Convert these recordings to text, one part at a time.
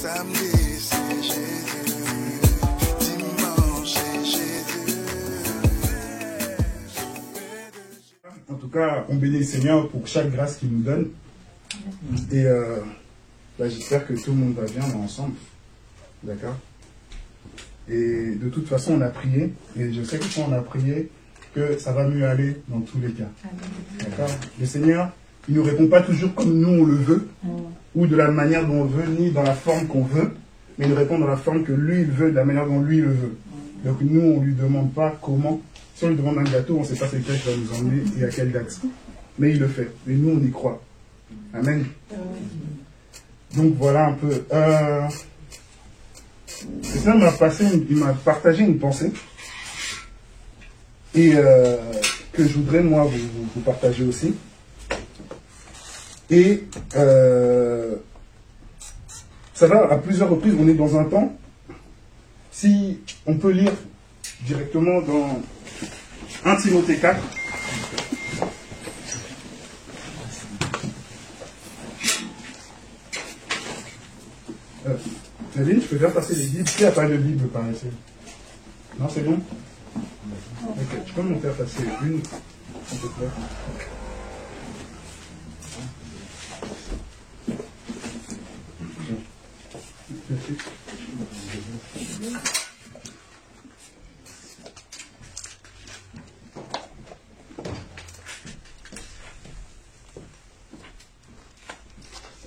Samedi, c'est Jésus. Dimanche, c'est Jésus. En tout cas, on bénit le Seigneur pour chaque grâce qu'il nous donne. Et j'espère que tout le monde va bien, on est ensemble. D'accord? Et de toute façon, on a prié. Et je sais que quand on a prié, que ça va mieux aller dans tous les cas. D'accord? Le Seigneur, il ne nous répond pas toujours comme nous on le veut, ou de la manière dont on veut, ni dans la forme qu'on veut, mais il nous répond dans la forme que lui, il veut, de la manière dont lui, il le veut. Donc nous, on ne lui demande pas comment. Si on lui demande un gâteau, on ne sait pas c'est lequel qui va nous emmener et à quelle date. Mais il le fait. Et nous, on y croit. Amen. Donc voilà un peu. Le Seigneur m'a partagé une pensée. Et que je voudrais, moi, vous partager aussi. Et ça va à plusieurs reprises. On est dans un temps. Si on peut lire directement dans 1 Timothée 4. Nadine, je peux faire passer les Bibles. Qui n'a pas de Bible par ici? Non, c'est bon? Ok, tu peux m'en faire passer une, s'il te plaît.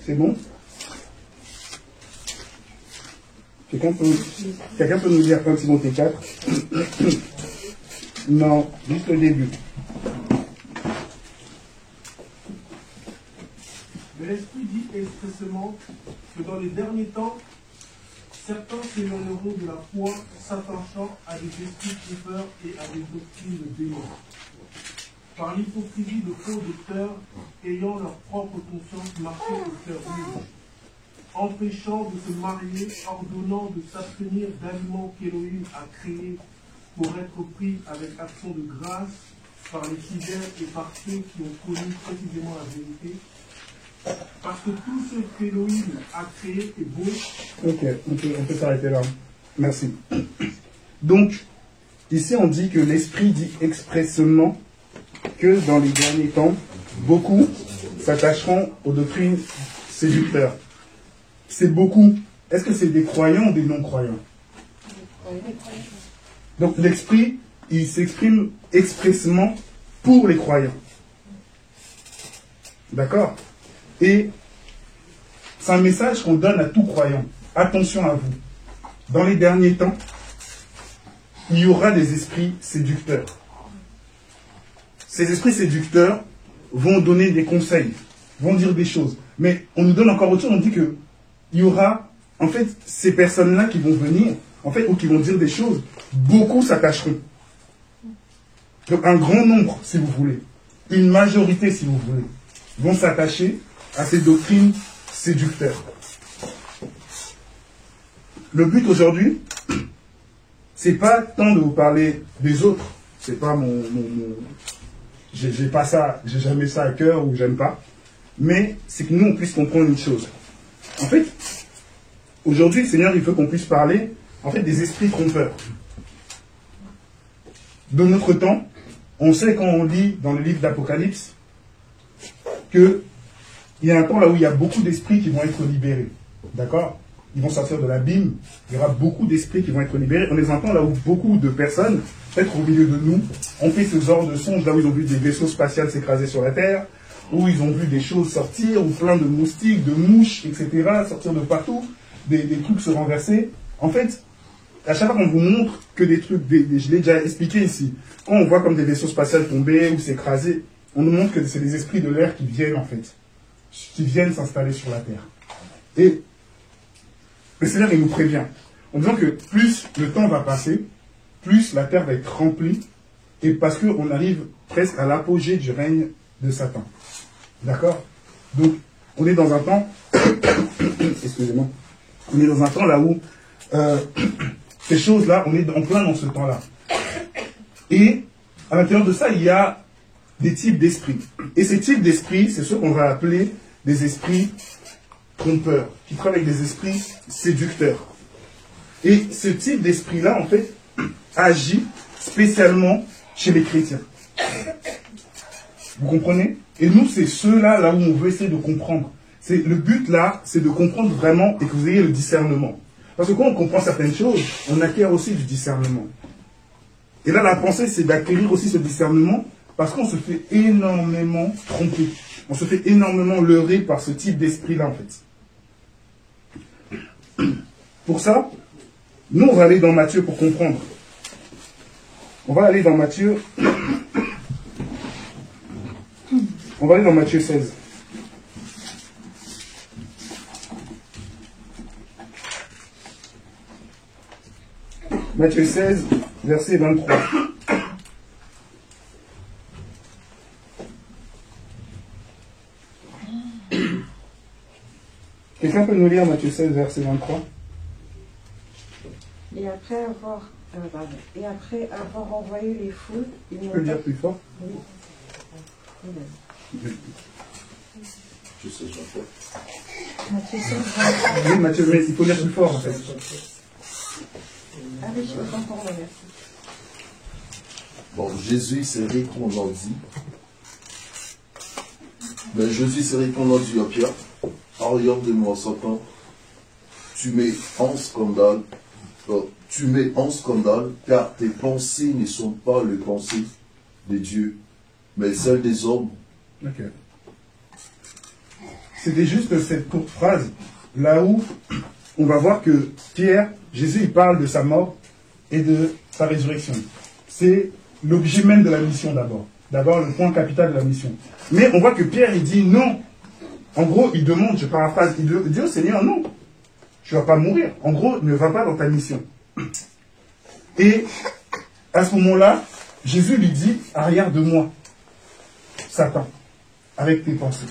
C'est bon? Quelqu'un peut nous lire 1 Timothée 4? Non, juste le début. Mais l'Esprit dit expressément que dans les derniers temps, certains s'éloigneront de la foi, s'attachant à des esprits trompeurs et à des doctrines de démons. Par l'hypocrisie de faux docteurs, ayant leur propre conscience marquée au cœur rouge, empêchant de se marier, ordonnant de s'abstenir d'aliments qu'Élohim a créés pour être pris avec action de grâce par les fidèles et par ceux qui ont connu précisément la vérité. Parce que tout ce qu'Élohim a créé est beau. Ok, on peut s'arrêter là. Merci. Donc, ici on dit que l'Esprit dit expressément que dans les derniers temps, beaucoup s'attacheront aux doctrines séducteurs. C'est beaucoup. Est-ce que c'est des croyants ou des non-croyants? Donc l'Esprit, il s'exprime expressément pour les croyants. D'accord? Et c'est un message qu'on donne à tout croyant. Attention à vous. Dans les derniers temps, il y aura des esprits séducteurs. Ces esprits séducteurs vont donner des conseils, vont dire des choses. Mais on nous donne encore autre chose, on dit que il y aura, en fait, ces personnes-là qui vont venir, en fait, ou qui vont dire des choses, beaucoup s'attacheront. Donc un grand nombre, si vous voulez, une majorité, si vous voulez, vont s'attacher à ces doctrines séducteurs. Le but aujourd'hui, c'est pas tant de vous parler des autres, c'est pas j'ai pas ça, j'ai jamais ça à cœur ou j'aime pas, mais c'est que nous on puisse comprendre une chose. En fait, aujourd'hui, le Seigneur, il veut qu'on puisse parler, en fait, des esprits trompeurs. Dans notre temps, on sait quand on lit dans le livre d'Apocalypse qu'il y a un temps là où il y a beaucoup d'esprits qui vont être libérés. D'accord? Ils vont sortir de l'abîme. Il y aura beaucoup d'esprits qui vont être libérés. On est dans un temps là où beaucoup de personnes, peut-être au milieu de nous, ont fait ce genre de songes, là où ils ont vu des vaisseaux spatials s'écraser sur la Terre, où ils ont vu des choses sortir, ou plein de moustiques, de mouches, etc., sortir de partout, des trucs se renverser. En fait, à chaque fois qu'on vous montre que des trucs, je l'ai déjà expliqué ici, quand on voit comme des vaisseaux spatials tomber ou s'écraser, on nous montre que c'est des esprits de l'air qui viennent, en fait, qui viennent s'installer sur la Terre. Et le Seigneur, il nous prévient, en disant que plus le temps va passer, plus la Terre va être remplie, et parce qu'on arrive presque à l'apogée du règne de Satan. D'accord? Donc, on est dans un temps, excusez-moi, on est dans un temps là où ces choses-là, on est en plein dans ce temps-là. Et à l'intérieur de ça, il y a des types d'esprits. Et ces types d'esprits, c'est ceux qu'on va appeler des esprits trompeurs, qui travaille avec des esprits séducteurs. Et ce type d'esprit-là, en fait, agit spécialement chez les chrétiens. Vous comprenez? Et nous, c'est ceux-là, là où on veut essayer de comprendre. Le but, là, c'est de comprendre vraiment et que vous ayez le discernement. Parce que quand on comprend certaines choses, on acquiert aussi du discernement. Et là, la pensée, c'est d'acquérir aussi ce discernement parce qu'on se fait énormément tromper. On se fait énormément leurrer par ce type d'esprit-là, en fait. Pour ça, nous, on va aller dans Matthieu pour comprendre. On va aller dans Matthieu. On va aller dans Matthieu 16. Matthieu 16, verset 23. Quelqu'un peut nous lire Matthieu 16, verset 23? Et après avoir envoyé les foules, Tu peux le dire plus fort? Oui. Je sais, j'en fais. Matthieu 16, 23. Oui, Matthieu, mais il faut lire plus fort, en fait. Ah oui, je vous entends, merci. Bon, Jésus s'est répondu. Mais Jésus s'est répondu à Pierre, arrière de moi, Satan, tu mets en scandale, car tes pensées ne sont pas les pensées de Dieu, mais celles des hommes. Ok. C'était juste cette courte phrase, là où on va voir que Pierre, Jésus, il parle de sa mort et de sa résurrection. C'est l'objet même de la mission d'abord. D'abord, le point capital de la mission. Mais on voit que Pierre, il dit non. En gros, il demande, je paraphrase, il dit au Seigneur, non, tu ne vas pas mourir. En gros, ne va pas dans ta mission. Et à ce moment-là, Jésus lui dit, arrière de moi, Satan, avec tes pensées.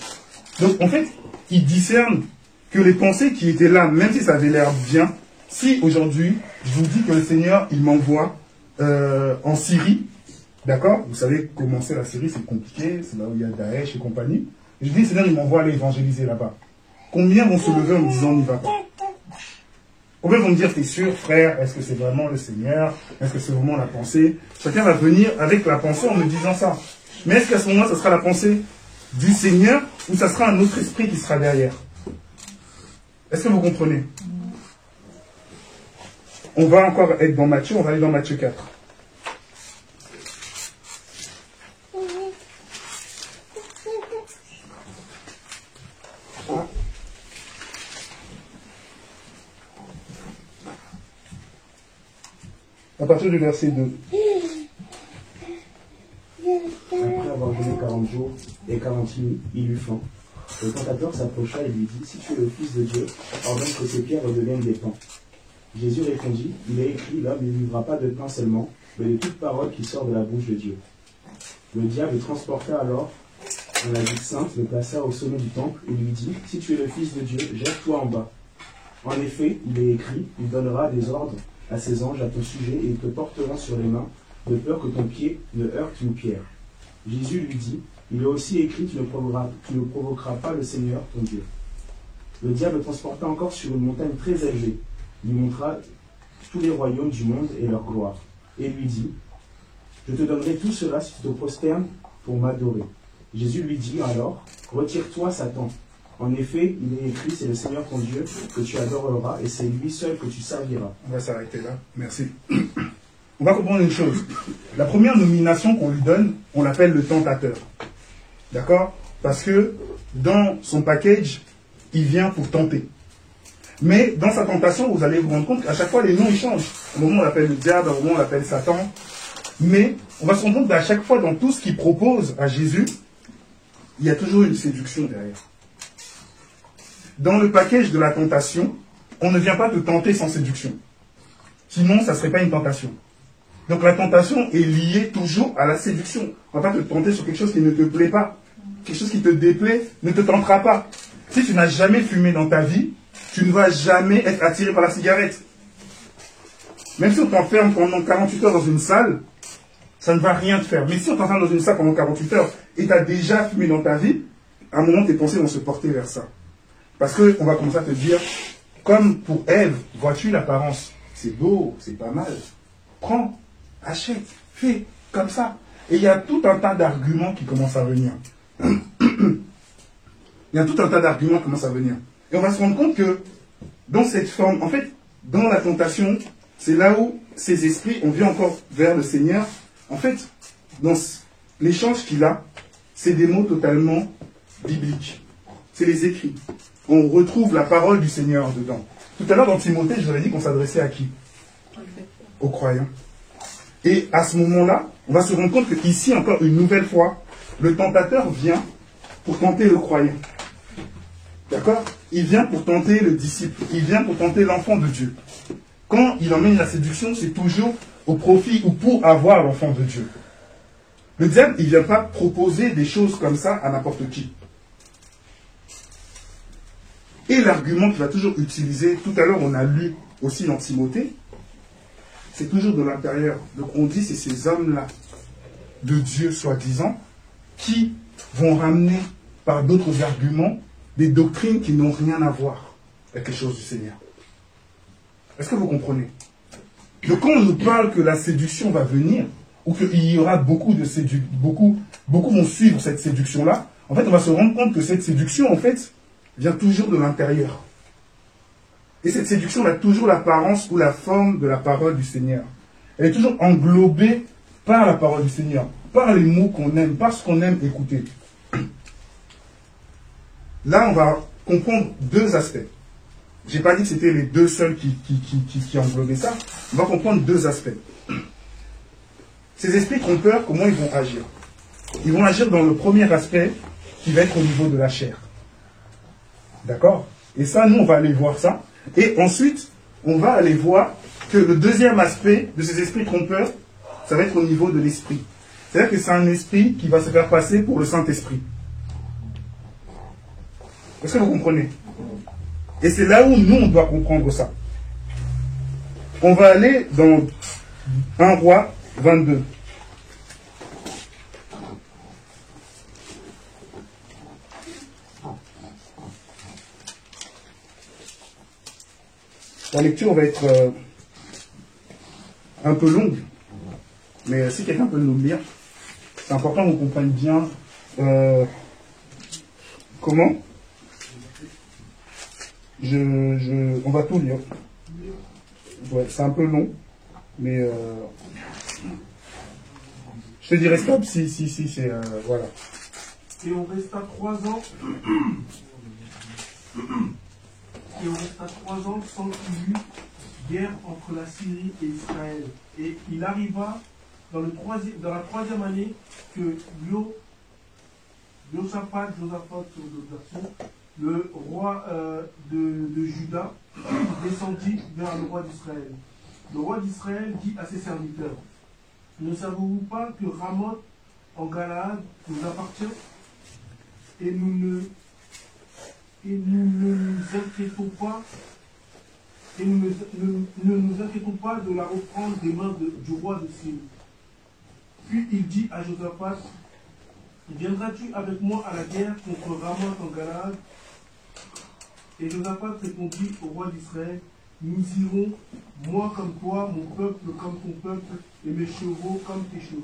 Donc, en fait, il discerne que les pensées qui étaient là, même si ça avait l'air bien, si aujourd'hui, je vous dis que le Seigneur, il m'envoie en Syrie, d'accord? Vous savez comment c'est la Syrie, c'est compliqué, c'est là où il y a Daesh et compagnie. Et je dis, le Seigneur, il m'envoie aller évangéliser là-bas. Combien vont se lever en me disant, on n'y va pas? Combien vont me dire, t'es sûr, frère, est-ce que c'est vraiment le Seigneur? Est-ce que c'est vraiment la pensée? Chacun va venir avec la pensée en me disant ça. Mais est-ce qu'à ce moment-là, ça sera la pensée du Seigneur ou ça sera un autre esprit qui sera derrière? Est-ce que vous comprenez? On va encore être dans Matthieu, on va aller dans Matthieu 4. À partir du verset 2. Après avoir jeûné 40 jours et 40 nuits, il eut faim. Le tentateur s'approcha et lui dit, si tu es le Fils de Dieu, ordonne que ces pierres deviennent des pains. Jésus répondit, il est écrit, l'homme ne vivra pas de pain seulement, mais de toute parole qui sort de la bouche de Dieu. Le diable transporta alors dans la ville sainte, le plaça au sommet du temple et lui dit, si tu es le Fils de Dieu, jette-toi en bas. En effet, il est écrit, il donnera des ordres à ses anges à ton sujet et ils te porteront sur les mains, de peur que ton pied ne heurte une pierre. Jésus lui dit, il est aussi écrit, tu ne provoqueras pas le Seigneur, ton Dieu. Le diable transporta encore sur une montagne très élevée. Il lui montra tous les royaumes du monde et leur gloire. Et lui dit, je te donnerai tout cela si tu te prosternes pour m'adorer. Jésus lui dit alors, retire-toi, Satan. En effet, il est écrit, c'est le Seigneur ton Dieu que tu adoreras et c'est lui seul que tu serviras. On va s'arrêter là. Merci. On va comprendre une chose. La première nomination qu'on lui donne, on l'appelle le tentateur. D'accord? Parce que dans son package, il vient pour tenter. Mais dans sa tentation, vous allez vous rendre compte qu'à chaque fois, les noms ils changent. Au moment on l'appelle le diable, au moment on l'appelle Satan. Mais on va se rendre compte qu'à chaque fois, dans tout ce qu'il propose à Jésus, il y a toujours une séduction derrière. Dans le package de la tentation, on ne vient pas te tenter sans séduction. Sinon, ça ne serait pas une tentation. Donc la tentation est liée toujours à la séduction. On ne va pas te tenter sur quelque chose qui ne te plaît pas. Quelque chose qui te déplaît ne te tentera pas. Si tu n'as jamais fumé dans ta vie, tu ne vas jamais être attiré par la cigarette. Même si on t'enferme pendant 48 heures dans une salle, ça ne va rien te faire. Mais si on t'enferme dans une salle pendant 48 heures et tu as déjà fumé dans ta vie, à un moment tes pensées vont se porter vers ça. Parce qu'on va commencer à te dire, comme pour Ève, vois-tu l'apparence? C'est beau, c'est pas mal. Prends, achète, fais, comme ça. Et il y a tout un tas d'arguments qui commencent à venir. Il y a tout un tas d'arguments qui commencent à venir. Et on va se rendre compte que dans cette forme, en fait, dans la tentation, c'est là où ces esprits, on vient encore vers le Seigneur. En fait, dans l'échange qu'il a, c'est des mots totalement bibliques. C'est les écrits. On retrouve la parole du Seigneur dedans. Tout à l'heure, dans Timothée, je vous avais dit qu'on s'adressait à qui? Aux croyants. Et à ce moment-là, on va se rendre compte qu'ici, encore une nouvelle fois, le tentateur vient pour tenter le croyant. D'accord? Il vient pour tenter le disciple. Il vient pour tenter l'enfant de Dieu. Quand il emmène la séduction, c'est toujours au profit ou pour avoir l'enfant de Dieu. Le diable, il ne vient pas proposer des choses comme ça à n'importe qui. Et l'argument qu'il va toujours utiliser, tout à l'heure on a lu aussi dans Timothée, c'est toujours de l'intérieur. Donc on dit c'est ces hommes-là, de Dieu soi-disant, qui vont ramener par d'autres arguments des doctrines qui n'ont rien à voir avec les choses du Seigneur. Est-ce que vous comprenez? Donc quand on nous parle que la séduction va venir, ou qu'il y aura beaucoup de séduction, beaucoup vont suivre cette séduction-là, en fait on va se rendre compte que cette séduction, en fait, vient toujours de l'intérieur. Et cette séduction a toujours l'apparence ou la forme de la parole du Seigneur. Elle est toujours englobée par la parole du Seigneur, par les mots qu'on aime, par ce qu'on aime écouter. Là, on va comprendre deux aspects. Je n'ai pas dit que c'était les deux seuls qui englobaient ça. On va comprendre deux aspects. Ces esprits trompeurs, comment ils vont agir? Ils vont agir dans le premier aspect qui va être au niveau de la chair. D'accord? Et ça, nous, on va aller voir ça. Et ensuite, on va aller voir que le deuxième aspect de ces esprits trompeurs, ça va être au niveau de l'esprit. C'est-à-dire que c'est un esprit qui va se faire passer pour le Saint-Esprit. Est-ce que vous comprenez? Et c'est là où nous, on doit comprendre ça. On va aller dans 1 Roi 22. La lecture va être un peu longue, mais si quelqu'un peut nous lire, c'est important qu'on comprenne bien comment. On va tout lire. Ouais, c'est un peu long, mais je te dirai stop si c'est voilà. Et on resta 3 ans. Et on resta 3 ans sans qu'il y eût guerre entre la Syrie et Israël. Et il arriva dans la 3e année que Josaphat, sur d'autres versions, le roi de Juda, descendit vers le roi d'Israël. Le roi d'Israël dit à ses serviteurs: ne savez-vous pas que Ramoth en Galaad nous appartient, et nous ne nous inquiétons pas, et nous ne nous inquiétons pas de la reprendre des mains du roi de Syrie. Puis il dit à Josaphat: viendras-tu avec moi à la guerre contre Ramoth en Galaad? Et Josaphat répondit au roi d'Israël: nous irons, moi comme toi, mon peuple comme ton peuple, et mes chevaux comme tes chevaux.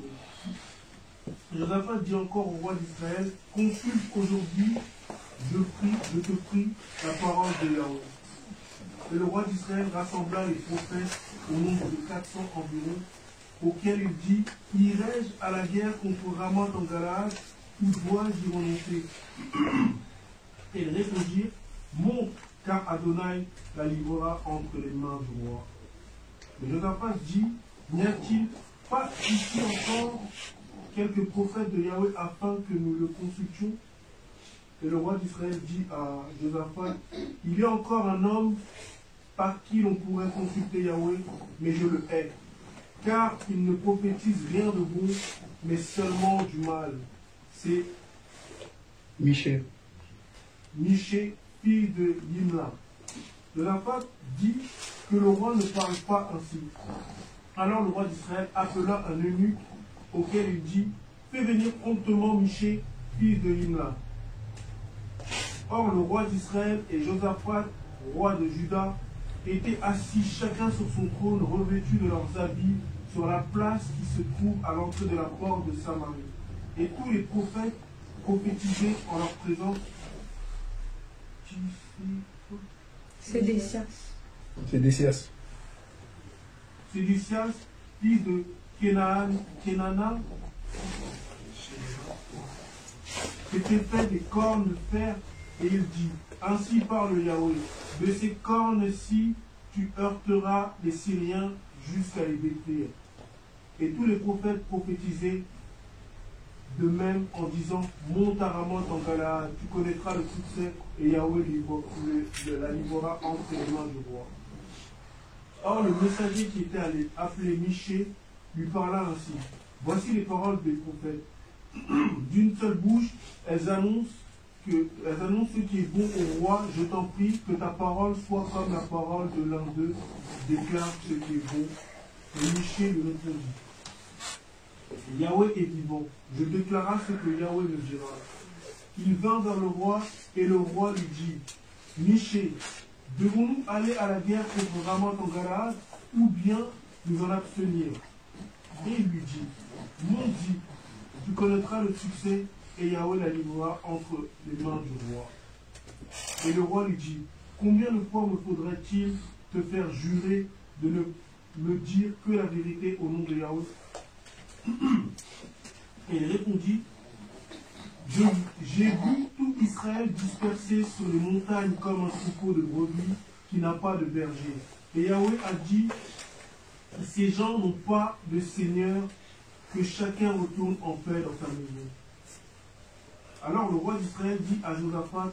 Josaphat dit encore au roi d'Israël: consulte aujourd'hui, je te prie, la parole de Yahweh. Et le roi d'Israël rassembla les prophètes au nombre de 400 environ, auxquels il dit: irai-je à la guerre contre Ramoth en Galaad, ou dois-je y renoncer? Et ils répondirent: monte, car Adonai la livrera entre les mains du roi. Mais Josaphat dit: n'y a-t-il pas ici encore quelques prophètes de Yahweh afin que nous le consultions? Et le roi d'Israël dit à Josaphat: il y a encore un homme par qui l'on pourrait consulter Yahweh, mais je le hais, car il ne prophétise rien de bon, mais seulement du mal. C'est Michée, fille de Yimla. Josaphat dit que le roi ne parle pas ainsi. Alors le roi d'Israël appela un eunuque auquel il dit: fais venir promptement Michée, fille de Yimla. Or, le roi d'Israël et Josaphat, roi de Juda, étaient assis chacun sur son trône, revêtus de leurs habits, sur la place qui se trouve à l'entrée de la porte de Samarie. Et tous les prophètes prophétisaient en leur présence. Sédécias. Sédécias. Sédécias, fils de Kenana, s'était fait des cornes de fer, et il dit, ainsi parle Yahweh, de ces cornes-ci, tu heurteras les Syriens jusqu'à les détruire. Et tous les prophètes prophétisaient de même en disant, monte à Ramoth en Galaad, tu connaîtras le succès, et Yahweh la livrera entre les mains du roi. Or, le messager qui était allé appeler Michée lui parla ainsi. Voici les paroles des prophètes. D'une seule bouche, elles annoncent ce qui est bon au roi. Je t'en prie que ta parole soit comme la parole de l'un d'eux. Déclare ce qui est bon. Et Michée lui répondit. Yahweh est vivant. Je déclarerai ce que Yahweh me dira. Il vint vers le roi et le roi lui dit, Michée, devons-nous aller à la guerre contre Ramoth en Galaad ou bien nous en abstenir? Et il lui dit, monte-y, tu connaîtras le succès et Yahweh la livrera entre les mains du roi. Et le roi lui dit, combien de fois me faudrait-il te faire jurer de ne me dire que la vérité au nom de Yahweh? Et il répondit, j'ai vu tout Israël dispersé sur les montagnes comme un troupeau de brebis qui n'a pas de berger. Et Yahweh a dit, ces gens n'ont pas de seigneur, que chacun retourne en paix dans sa maison. Alors le roi d'Israël dit à Josaphat,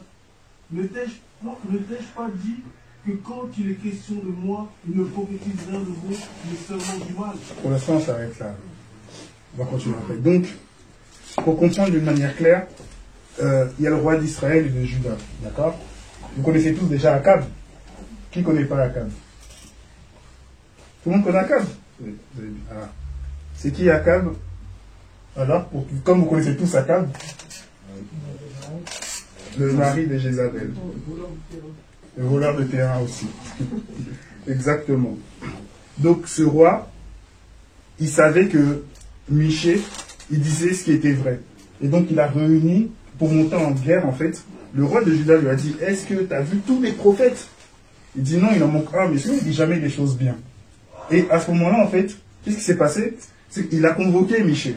ne t'ai-je pas dit que quand il est question de moi, il ne prophétise rien de bon, mais seulement du mal? Pour l'instant, on s'arrête là. On va continuer après. Donc, pour comprendre d'une manière claire, il y a le roi d'Israël et de Juda. D'accord? Vous connaissez tous déjà Akab. Qui ne connaît pas Akab? Tout le monde connaît Akab? Oui, vous avez dit. Ah. C'est qui Akab? Alors, comme vous connaissez tous Akab, le mari de Jézabel. Le voleur de terrain aussi. Exactement. Donc, ce roi, il savait que Michée, il disait ce qui était vrai. Et donc, il a réuni, pour monter en guerre, en fait, le roi de Juda lui a dit, est-ce que tu as vu tous les prophètes? Il dit, non, il en manque un, mais celui-là, il ne dit jamais des choses bien. Et à ce moment-là, en fait, qu'est-ce qui s'est passé? C'est qu'il a convoqué Michée.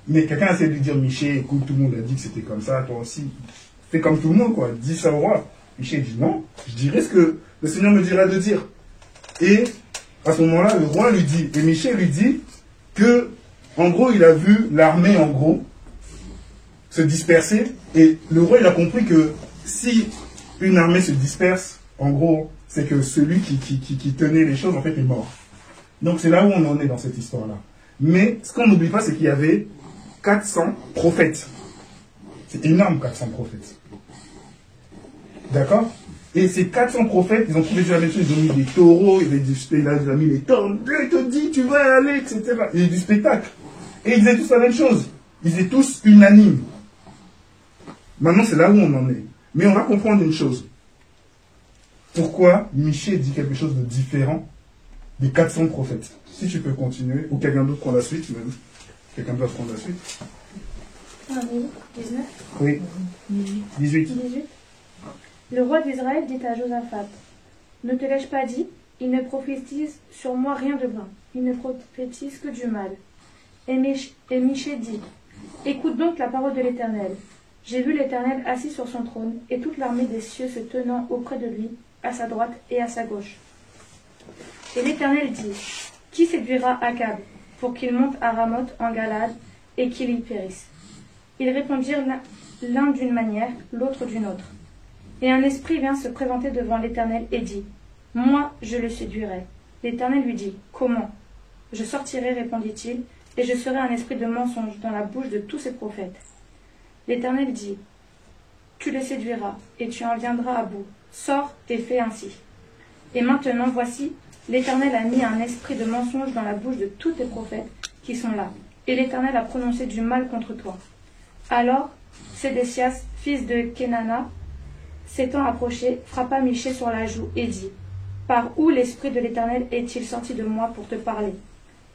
Mais quelqu'un a essayé de lui dire, Michée, écoute, tout le monde a dit que c'était comme ça, toi aussi. Fais comme tout le monde, quoi. Dis ça au roi. Michée dit, non, je dirai ce que le Seigneur me dira de dire. Et à ce moment-là, le roi lui dit, et Michée lui dit que, en gros, il a vu l'armée, en gros, se disperser. Et le roi, il a compris que si une armée se disperse, en gros, c'est que celui qui tenait les choses, en fait, est mort. Donc c'est là où on en est dans cette histoire-là. Mais ce qu'on n'oublie pas, c'est qu'il y avait 400 prophètes. C'est énorme, 400 prophètes. D'accord? Et ces 400 prophètes, ils ont tous la même chose, ils ont mis des taureaux, il a mis les cornes, Dieu te dit, tu vas aller, etc. Il y a du spectacle. Et ils disaient tous la même chose. Ils étaient tous unanimes. Maintenant, c'est là où on en est. Mais on va comprendre une chose. Pourquoi Michée dit quelque chose de différent des 400 prophètes? Si tu peux continuer, ou quelqu'un d'autre prend la suite, même. Quelqu'un doit prendre la suite. 19. Oui. 18. Le roi d'Israël dit à Josaphat, ne te l'ai-je pas dit, il ne prophétise sur moi rien de bon, il ne prophétise que du mal. Et Michée dit, écoute donc la parole de l'Éternel. J'ai vu l'Éternel assis sur son trône, et toute l'armée des cieux se tenant auprès de lui, à sa droite et à sa gauche. Et l'Éternel dit, qui séduira Akab, pour qu'il monte à Ramoth en Galaad, et qu'il y périsse? Ils répondirent l'un d'une manière, l'autre d'une autre. Et un esprit vient se présenter devant l'Éternel et dit, moi je le séduirai. L'Éternel lui dit, comment? Je sortirai, répondit-il, et je serai un esprit de mensonge dans la bouche de tous ces prophètes. L'Éternel dit, tu le séduiras, et tu en viendras à bout. Sors et fais ainsi. Et maintenant, voici, l'Éternel a mis un esprit de mensonge dans la bouche de tous tes prophètes qui sont là, et l'Éternel a prononcé du mal contre toi. Alors, Sédécias, fils de Kenana, s'étant approché, frappa Michée sur la joue et dit « Par où l'Esprit de l'Éternel est-il sorti de moi pour te parler ?»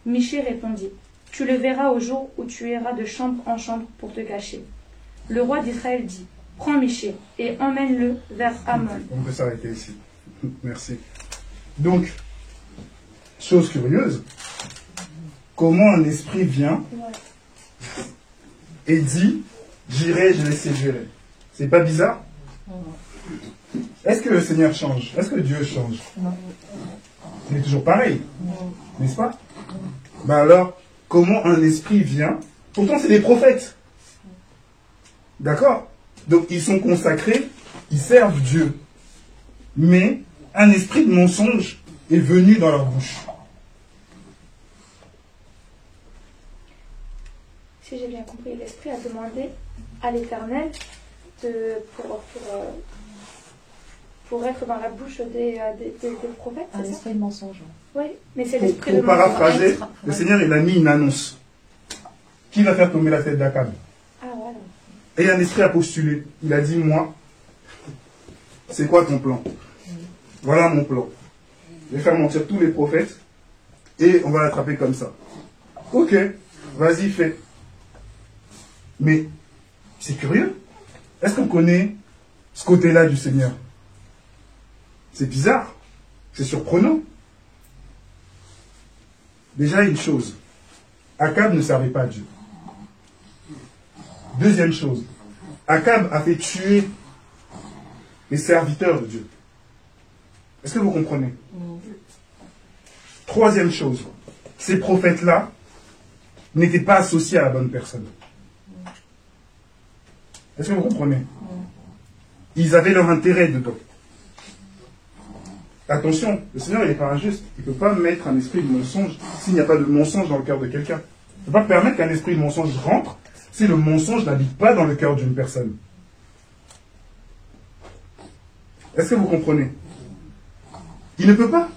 Michée répondit « Tu le verras au jour où tu iras de chambre en chambre pour te cacher. » Le roi d'Israël dit « Prends Michée et emmène-le vers Amon. » On peut s'arrêter ici. Merci. Donc, chose curieuse, comment un esprit vient et dit « J'irai, je les séduirai ». C'est pas bizarre? Est-ce que le Seigneur change? Est-ce que Dieu change? Il est toujours pareil, n'est-ce pas? Ben alors, comment un esprit vient? Pourtant, c'est des prophètes. D'accord? Donc, ils sont consacrés, ils servent Dieu. Mais un esprit de mensonge est venu dans leur bouche. Si j'ai bien compris, l'Esprit a demandé à l'Éternel pour être dans la bouche des prophètes, Un c'est ça? esprit de mensonge. Oui, mais c'est l'esprit de Pour mensonge. paraphraser, le Seigneur, il a mis une annonce. Qui va faire tomber la tête d'Akab? Ah, voilà. Et un esprit a postulé. Il a dit, moi, c'est quoi ton plan? Voilà mon plan. Je vais faire mentir tous les prophètes et on va l'attraper comme ça. Ok, vas-y, fais. Mais c'est curieux. Est-ce qu'on connaît ce côté-là du Seigneur? C'est bizarre. C'est surprenant. Déjà, une chose. Akab ne servait pas Dieu. Deuxième chose. Akab a fait tuer les serviteurs de Dieu. Est-ce que vous comprenez? Troisième chose. Ces prophètes-là n'étaient pas associés à la bonne personne. Est-ce que vous comprenez? Ils avaient leur intérêt dedans. Attention, le Seigneur n'est pas injuste. Il ne peut pas mettre un esprit de mensonge s'il n'y a pas de mensonge dans le cœur de quelqu'un. Il ne peut pas permettre qu'un esprit de mensonge rentre si le mensonge n'habite pas dans le cœur d'une personne. Est-ce que vous comprenez? Il ne peut pas.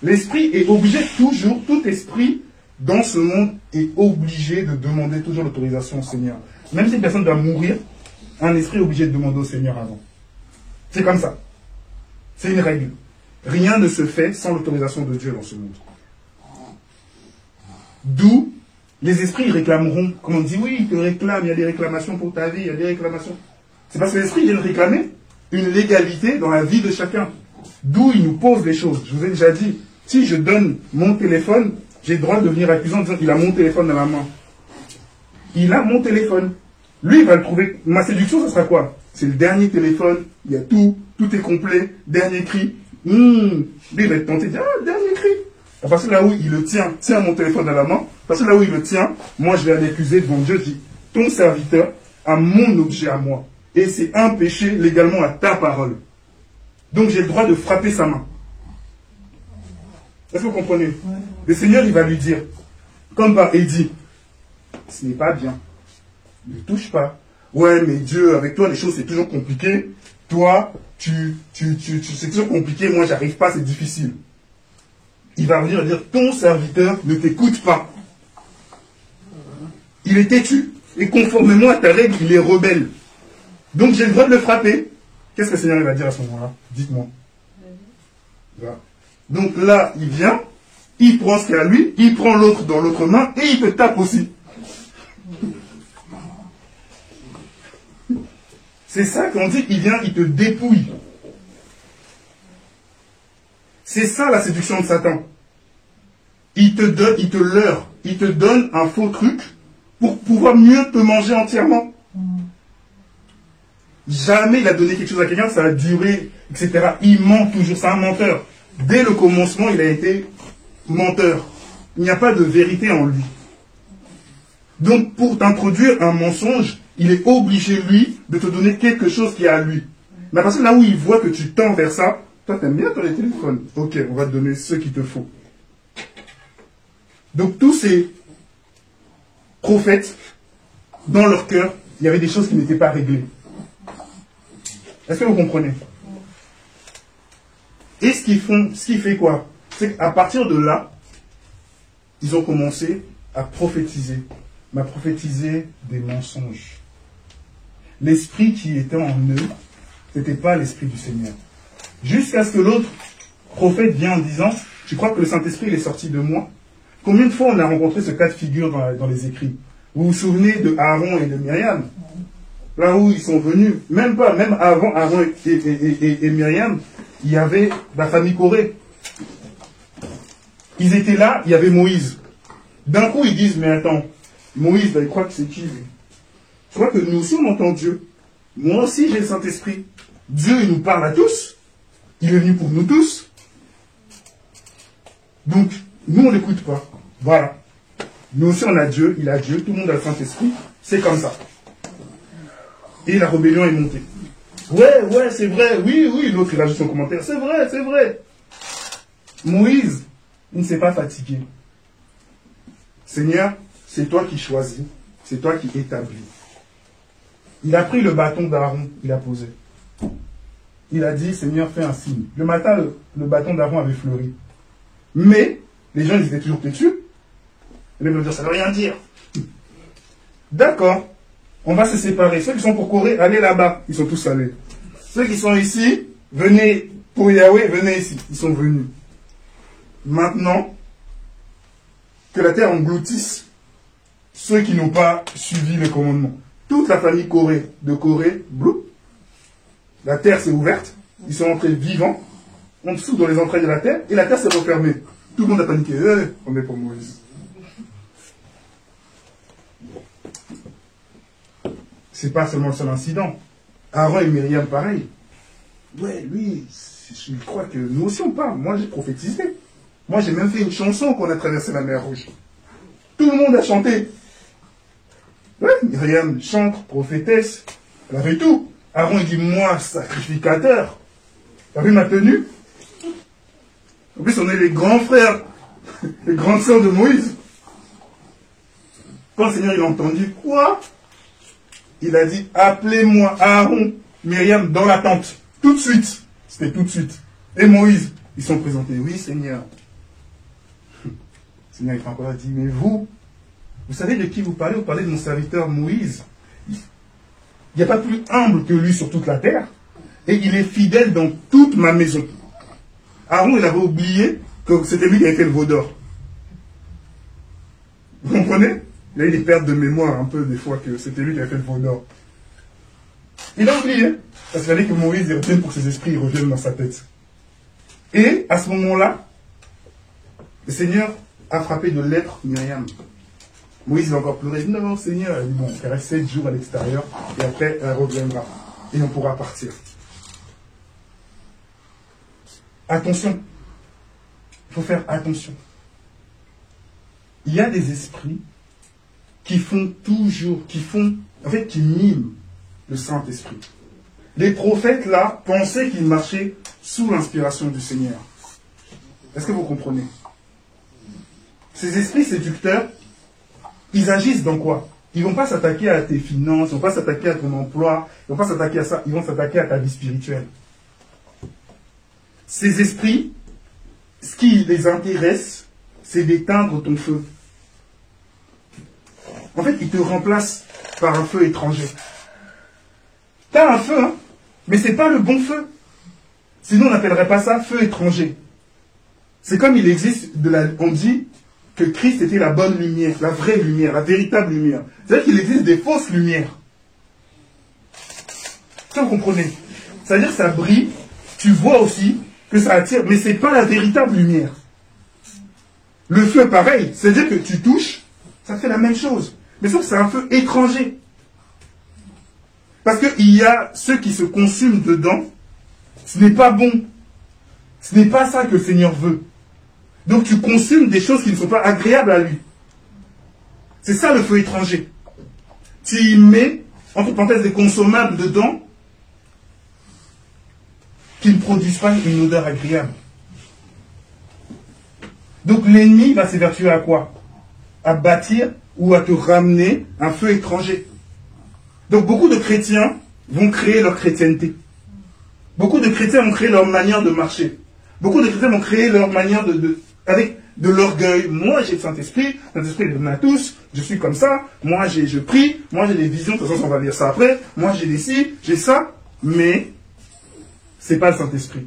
L'esprit est obligé toujours, tout esprit dans ce monde est obligé de demander toujours l'autorisation au Seigneur. Même si une personne doit mourir, un esprit est obligé de demander au Seigneur avant. C'est comme ça. C'est une règle. Rien ne se fait sans l'autorisation de Dieu dans ce monde. D'où les esprits réclameront. Comme on dit, oui, ils te réclament, il y a des réclamations pour ta vie, il y a des réclamations. C'est parce que l'esprit vient réclamer une légalité dans la vie de chacun. D'où il nous pose les choses. Je vous ai déjà dit, si je donne mon téléphone, j'ai le droit de venir accuser en disant qu'il a mon téléphone dans la main. Il a mon téléphone. Lui, il va le trouver. Ma séduction, ce sera quoi? C'est le dernier téléphone, il y a tout, tout est complet, dernier cri. Lui, il va être tenté de dire, ah, dernier cri. À partir de là où il le tient mon téléphone dans la main, à partir de là où il le tient, moi, je vais aller accuser devant Dieu, je dis, ton serviteur a mon objet à moi. Et c'est un péché légalement à ta parole. Donc, j'ai le droit de frapper sa main. Est-ce que vous comprenez? Le Seigneur, il va lui dire, comme par Édit, ce n'est pas bien. Ne touche pas. Ouais, mais Dieu, avec toi, les choses, c'est toujours compliqué. Toi, c'est toujours compliqué. Moi, j'arrive pas, c'est difficile. Il va venir dire, ton serviteur ne t'écoute pas. Il est têtu. Et conformément à ta règle, il est rebelle. Donc, j'ai le droit de le frapper. Qu'est-ce que le Seigneur va dire à ce moment-là? Dites-moi. Voilà. Donc là, il vient, il prend ce qu'il y a à lui, il prend l'autre dans l'autre main et il te tape aussi. C'est ça qu'on dit, il vient, il te dépouille. C'est ça la séduction de Satan. Il te donne, il te leurre, il te donne un faux truc pour pouvoir mieux te manger entièrement. Jamais il a donné quelque chose à quelqu'un, ça a duré, etc. Il ment toujours, c'est un menteur. Dès le commencement, il a été menteur. Il n'y a pas de vérité en lui. Donc, pour t'introduire un mensonge, il est obligé, lui, de te donner quelque chose qui est à lui. Mais à partir de là où il voit que tu tends vers ça, toi, t'aimes bien ton téléphone. Ok, on va te donner ce qu'il te faut. Donc, tous ces prophètes, dans leur cœur, il y avait des choses qui n'étaient pas réglées. Est-ce que vous comprenez? Et ce qui fait quoi? C'est qu'à partir de là, ils ont commencé à prophétiser. Mais à prophétiser des mensonges. L'esprit qui était en eux ce n'était pas l'Esprit du Seigneur. Jusqu'à ce que l'autre prophète vienne en disant, je crois que le Saint-Esprit il est sorti de moi. Combien de fois on a rencontré ce cas de figure dans les écrits? Vous vous souvenez de Aaron et de Myriam? Là où ils sont venus, même avant Aaron et Myriam, il y avait la famille Corée. Ils étaient là, il y avait Moïse. D'un coup, ils disent, mais attends, Moïse, il croit que c'est qui lui? Je crois que nous aussi on entend Dieu. Moi aussi j'ai le Saint-Esprit. Dieu, il nous parle à tous. Il est venu pour nous tous. Donc, nous on n'écoute pas. Voilà. Nous aussi on a Dieu, il a Dieu, tout le monde a le Saint-Esprit. C'est comme ça. Et la rébellion est montée. Ouais, c'est vrai. Oui, l'autre il a juste son commentaire. C'est vrai. Moïse, il ne s'est pas fatigué. Seigneur, c'est toi qui choisis, c'est toi qui établis. Il a pris le bâton d'Aaron, il a posé. Il a dit, Seigneur, fais un signe. Le matin, le bâton d'Aaron avait fleuri. Mais, les gens, ils étaient toujours têtus. Ils vont dire, ça ne veut rien dire. D'accord, on va se séparer. Ceux qui sont pour Corée, allez là-bas. Ils sont tous allés. Ceux qui sont ici, venez pour Yahweh, venez ici. Ils sont venus. Maintenant, que la terre engloutisse ceux qui n'ont pas suivi les commandements. Toute la famille de Corée, blou, la terre s'est ouverte, ils sont entrés vivants, en dessous dans les entrailles de la terre, et la terre s'est refermée. Tout le monde a paniqué. On est pour Moïse. C'est pas seulement le seul incident. Aaron et Myriam, pareil. Ouais, lui, je crois que nous aussi on parle. Moi, j'ai prophétisé. Moi, j'ai même fait une chanson qu'on a traversé la mer Rouge. Tout le monde a chanté. Ouais, Myriam chante, prophétesse. Elle avait tout. Aaron, il dit, moi, sacrificateur. T'as vu ma tenue? En plus, on est les grands frères, les grandes sœurs de Moïse. Quand le Seigneur il a entendu, quoi? Il a dit, appelez-moi Aaron, Myriam, dans la tente. Tout de suite. C'était tout de suite. Et Moïse, ils sont présentés. Oui, Seigneur. Le Seigneur, il fait encore dit, mais vous savez de qui vous parlez? Vous parlez de mon serviteur Moïse. Il n'y a pas plus humble que lui sur toute la terre. Et il est fidèle dans toute ma maison. Aaron, il avait oublié que c'était lui qui avait fait le veau d'or. Vous comprenez? Il a eu des pertes de mémoire un peu des fois que c'était lui qui avait fait le veau d'or. Il a oublié. Parce qu'il fallait que Moïse y revienne pour que ses esprits reviennent dans sa tête. Et à ce moment-là, le Seigneur a frappé de lettres Myriam. Moïse a encore pleuré. Non, Seigneur, il dit, bon, elle reste 7 jours à l'extérieur et après elle reviendra. Et on pourra partir. Attention. Il faut faire attention. Il y a des esprits qui font toujours, qui miment le Saint-Esprit. Les prophètes, là, pensaient qu'ils marchaient sous l'inspiration du Seigneur. Est-ce que vous comprenez? Ces esprits séducteurs, ils agissent dans quoi? Ils ne vont pas s'attaquer à tes finances, ils ne vont pas s'attaquer à ton emploi, ils ne vont pas s'attaquer à ça, ils vont s'attaquer à ta vie spirituelle. Ces esprits, ce qui les intéresse, c'est d'éteindre ton feu. En fait, ils te remplacent par un feu étranger. Tu as un feu, hein, mais ce n'est pas le bon feu. Sinon, on n'appellerait pas ça feu étranger. C'est comme il existe, on dit que Christ était la bonne lumière, la vraie lumière, la véritable lumière. C'est-à-dire qu'il existe des fausses lumières. Ça, vous comprenez? C'est-à-dire que ça brille, tu vois aussi que ça attire, mais ce n'est pas la véritable lumière. Le feu, pareil, c'est-à-dire que tu touches, ça fait la même chose. Mais sauf que c'est un feu étranger. Parce qu'il y a ceux qui se consument dedans, ce n'est pas bon. Ce n'est pas ça que le Seigneur veut. Donc tu consumes des choses qui ne sont pas agréables à lui. C'est ça le feu étranger. Tu y mets, entre parenthèses, des consommables dedans qui ne produisent pas une odeur agréable. Donc l'ennemi va s'évertuer à quoi? À bâtir ou à te ramener un feu étranger. Donc beaucoup de chrétiens vont créer leur chrétienté. Beaucoup de chrétiens vont créer leur manière de marcher. Beaucoup de chrétiens vont créer leur manière avec de l'orgueil. Moi, j'ai le Saint-Esprit. Le Saint-Esprit, il donne à tous. Je suis comme ça. Moi, je prie. Moi, j'ai des visions. De toute façon, on va lire ça après. Moi, j'ai des ci, j'ai ça. Mais c'est pas le Saint-Esprit.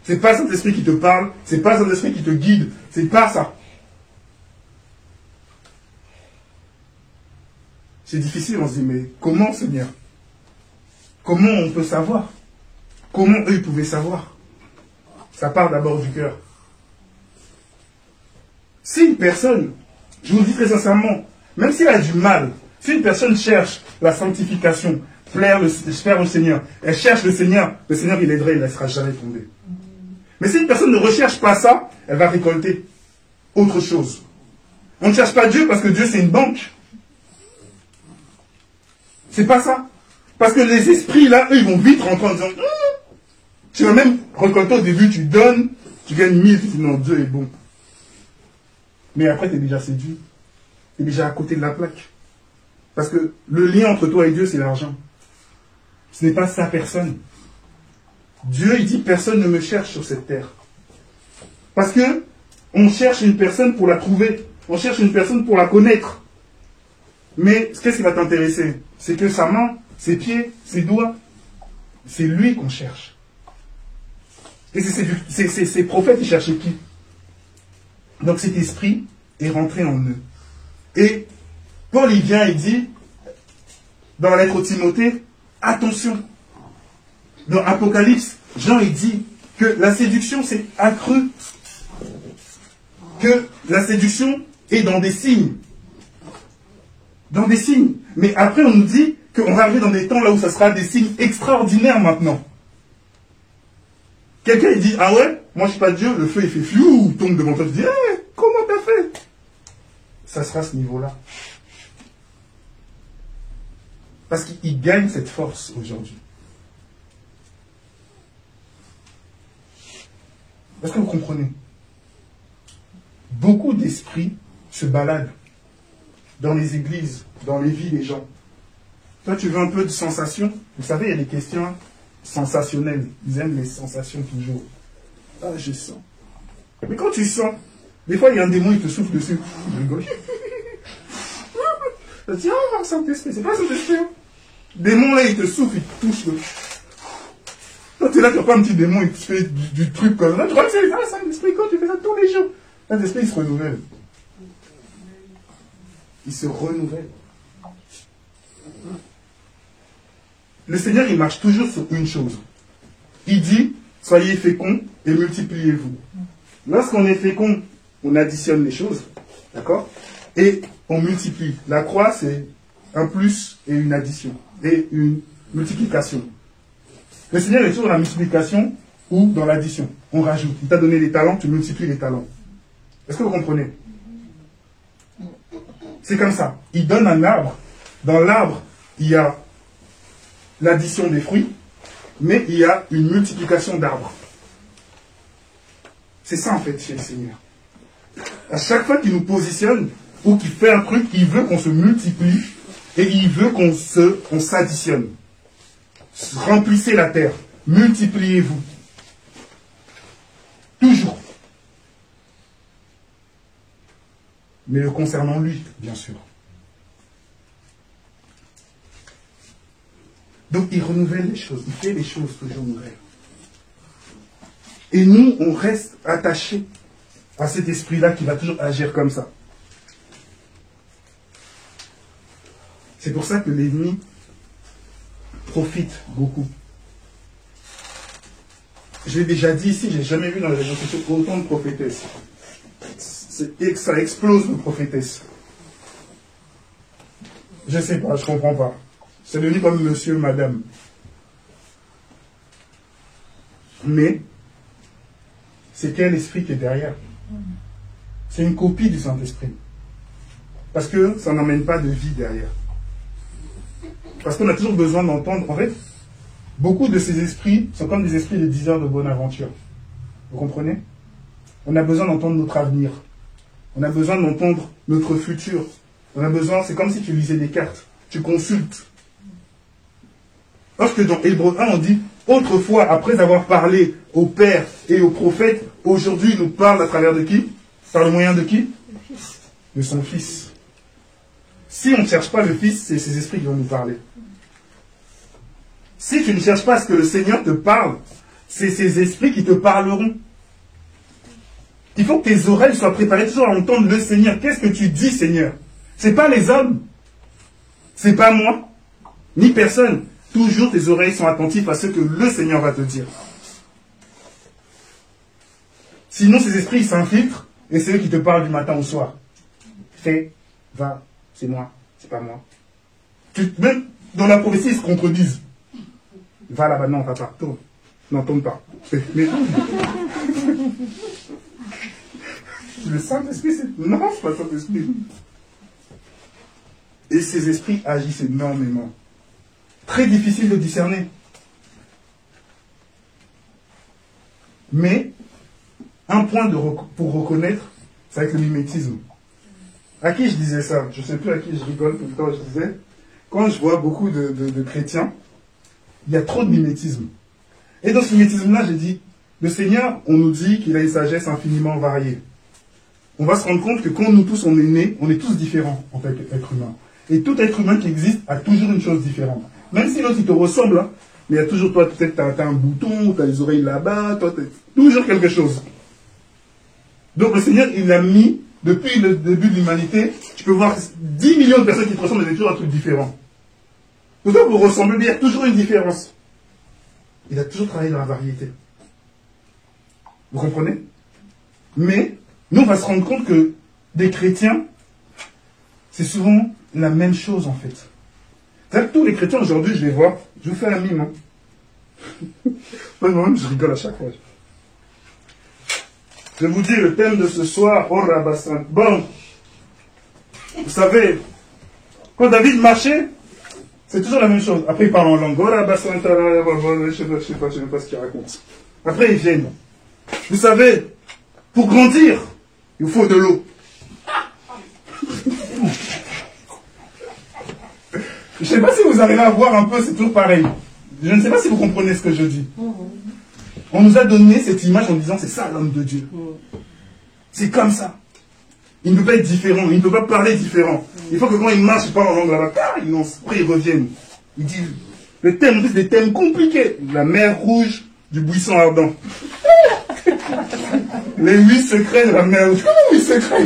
C'est pas le Saint-Esprit qui te parle, c'est pas le Saint-Esprit qui te guide, c'est pas ça. C'est difficile, on se dit, mais comment, Seigneur? Comment on peut savoir? Comment eux, ils pouvaient savoir? Ça part d'abord du cœur. Si une personne, je vous le dis très sincèrement, même s'il a du mal, si une personne cherche la sanctification, faire au Seigneur, elle cherche le Seigneur il aiderait, il ne laissera jamais tomber. Mais si une personne ne recherche pas ça, elle va récolter autre chose. On ne cherche pas Dieu parce que Dieu c'est une banque. C'est pas ça. Parce que les esprits là, eux, ils vont vite rentrer en disant, tu vas même récolter au début, tu donnes, tu gagnes 1000, tu dis non, Dieu est bon. Mais après, tu es déjà séduit. Tu es déjà à côté de la plaque. Parce que le lien entre toi et Dieu, c'est l'argent. Ce n'est pas sa personne. Dieu, il dit, personne ne me cherche sur cette terre. Parce que on cherche une personne pour la trouver. On cherche une personne pour la connaître. Mais qu'est-ce qui va t'intéresser? C'est que sa main, ses pieds, ses doigts, c'est lui qu'on cherche. Et ces prophètes, ils cherchaient qui? Donc cet esprit est rentré en eux. Et Paul, il vient et dit, dans la lettre au Timothée, attention. Dans Apocalypse, Jean, il dit que la séduction, c'est accru. Que la séduction est dans des signes. Dans des signes. Mais après, on nous dit qu'on va arriver dans des temps là où ça sera des signes extraordinaires maintenant. Quelqu'un, il dit, ah ouais, moi je suis pas Dieu, le feu il fait fiou, tombe devant toi, tu dis, hey, comment t'as fait? Ça sera à ce niveau-là. Parce qu'il gagne cette force aujourd'hui. Est-ce que vous comprenez? Beaucoup d'esprits se baladent dans les églises, dans les vies des gens. Toi, tu veux un peu de sensation? Vous savez, il y a des questions sensationnelles. Ils aiment les sensations toujours. Ah, je sens. Mais quand tu sens, des fois, il y a un démon, il te souffle dessus. Tu rigoles. Tu te dis, ah, Saint-Esprit, c'est pas Saint-Esprit. Démon, là, il te souffle, il te touche. Toi, tu es là, tu n'as pas un petit démon, il te fait du truc comme ça. Tu crois que c'est ça, Saint-Esprit, quand tu fais ça tous les jours. Saint-Esprit, il se renouvelle. Il se renouvelle. Le Seigneur, il marche toujours sur une chose. Il dit, soyez féconds et multipliez-vous. Lorsqu'on est fécond, on additionne les choses, d'accord? Et on multiplie. La croix, c'est un plus et une addition, et une multiplication. Le Seigneur est toujours dans la multiplication ou dans l'addition. On rajoute. Il t'a donné des talents, tu multiplies les talents. Est-ce que vous comprenez? C'est comme ça. Il donne un arbre. Dans l'arbre, il y a l'addition des fruits, mais il y a une multiplication d'arbres. C'est ça en fait chez le Seigneur. À chaque fois qu'il nous positionne ou qu'il fait un truc, il veut qu'on se multiplie et il veut qu'on s'additionne. Remplissez la terre, multipliez-vous. Toujours. Mais le concernant lui, bien sûr. Donc il renouvelle les choses, il fait les choses toujours nouvelles. Et nous, on reste attachés à cet esprit-là qui va toujours agir comme ça. C'est pour ça que l'ennemi profite beaucoup. Je l'ai déjà dit ici, j'ai jamais vu dans les réseaux sociaux autant de prophétesses. Ça explose de prophétesses. Je sais pas, je comprends pas. C'est devenu comme monsieur, madame. Mais, c'est quel esprit qui est derrière? C'est une copie du Saint-Esprit. Parce que ça n'emmène pas de vie derrière. Parce qu'on a toujours besoin d'entendre. En fait, beaucoup de ces esprits sont comme des esprits de 10 heures de bonne aventure. Vous comprenez? On a besoin d'entendre notre avenir. On a besoin d'entendre notre futur. On a besoin, c'est comme si tu lisais des cartes. Tu consultes. Lorsque dans Hébreux 1, on dit, autrefois, après avoir parlé au Père et aux prophètes, aujourd'hui, il nous parle à travers de qui? Par le moyen de qui? De son Fils. Si on ne cherche pas le Fils, c'est ces esprits qui vont nous parler. Si tu ne cherches pas à ce que le Seigneur te parle, c'est ces esprits qui te parleront. Il faut que tes oreilles soient préparées toujours à entendre le Seigneur. Qu'est-ce que tu dis, Seigneur? C'est pas les hommes. C'est pas moi. Ni personne. Toujours tes oreilles sont attentives à ce que le Seigneur va te dire. Sinon, ces esprits s'infiltrent et c'est eux qui te parlent du matin au soir. Fais, va, c'est moi, c'est pas moi. Même dans la prophétie, ils se contredisent. Va là-bas, non, va pas, tourne. Non, tourne pas. Mais... Le Saint-Esprit, c'est... Non, c'est pas le Saint-Esprit. Et ces esprits agissent énormément. Très difficile de discerner. Mais, un point pour reconnaître, c'est avec le mimétisme. À qui je disais ça? Je ne sais plus à qui je rigole tout le temps, je disais, quand je vois beaucoup de chrétiens, il y a trop de mimétisme. Et dans ce mimétisme-là, j'ai dit, le Seigneur, on nous dit qu'il a une sagesse infiniment variée. On va se rendre compte que quand nous tous on est nés, on est tous différents en tant qu'être humain. Et tout être humain qui existe a toujours une chose différente. Même si l'autre il te ressemble, hein, mais il y a toujours, toi peut-être t'as un bouton, t'as les oreilles là-bas, toi t'as toujours quelque chose. Donc le Seigneur, il l'a mis, depuis le début de l'humanité, tu peux voir 10 millions de personnes qui te ressemblent, mais c'est toujours un truc différent. Donc là, vous ressemblez, mais il y a toujours une différence. Il a toujours travaillé dans la variété. Vous comprenez? Mais, nous, on va se rendre compte que des chrétiens, c'est souvent la même chose, en fait. C'est-à-dire que tous les chrétiens, aujourd'hui, je les vois, je vous fais un mime, hein. Moi-même, je rigole à chaque fois. Je vous dis le thème de ce soir, oh Rabassan. Bon, vous savez, quand David marchait, c'est toujours la même chose. Après, il parle en langue. Oh Rabassan, je sais pas ce qu'il raconte. Après, ils viennent. Vous savez, pour grandir, il faut de l'eau. Je ne sais pas si vous arrivez à voir un peu, c'est toujours pareil. Je ne sais pas si vous comprenez ce que je dis. On nous a donné cette image en disant c'est ça l'homme de Dieu. C'est comme ça. Il ne peut pas être différent, il ne peut pas parler différent. Il faut que quand il marche, il parle en langue là-bas, après ils reviennent. Il dit, le thème, c'est des thèmes compliqués. La mer rouge du buisson ardent. Les 8 secrets de la mer rouge. Comment 8 secrets?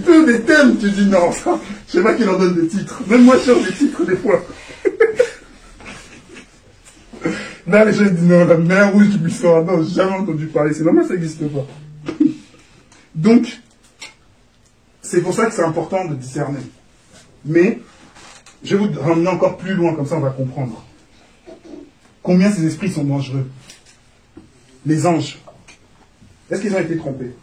Tous des thèmes, tu dis non, ça. Je sais pas qui leur donne des titres. Même moi, je cherche des titres des fois. Là, les gens disent non, la mer rouge du buisson ardent, j'ai jamais entendu parler. C'est normal, ça n'existe pas. Donc, c'est pour ça que c'est important de discerner. Mais, je vais vous ramener encore plus loin, comme ça on va comprendre. Combien ces esprits sont dangereux? Les anges. Est-ce qu'ils ont été trompés?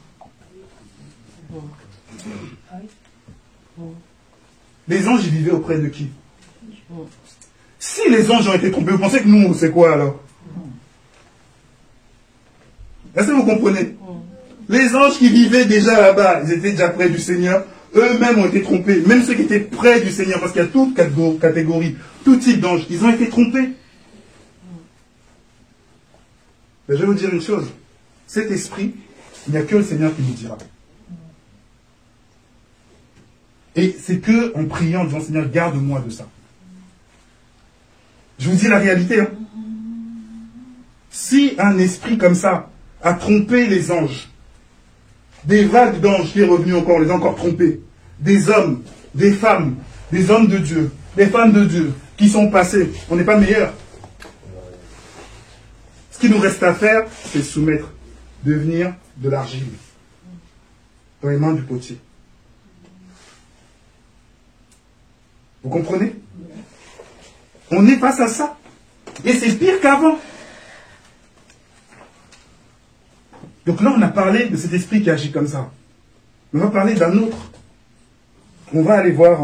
Les anges, ils vivaient auprès de qui? Si les anges ont été trompés, vous pensez que nous, c'est quoi alors? Est-ce que vous comprenez? Les anges qui vivaient déjà là-bas, ils étaient déjà près du Seigneur, eux-mêmes ont été trompés. Même ceux qui étaient près du Seigneur, parce qu'il y a toute catégorie, tout type d'anges, ils ont été trompés. Mais je vais vous dire une chose. Cet esprit, il n'y a que le Seigneur qui nous dira. Et c'est que en priant, en disant Seigneur, garde-moi de ça. Je vous dis la réalité. Hein. Si un esprit comme ça a trompé les anges, des vagues d'anges qui est revenu encore, les a encore trompés, des hommes, des femmes, des hommes de Dieu, des femmes de Dieu qui sont passés, on n'est pas meilleurs. Ce qui nous reste à faire, c'est soumettre, devenir de l'argile dans les mains du potier. Vous comprenez? On est face à ça. Et c'est pire qu'avant. Donc là, on a parlé de cet esprit qui agit comme ça. On va parler d'un autre. On va aller voir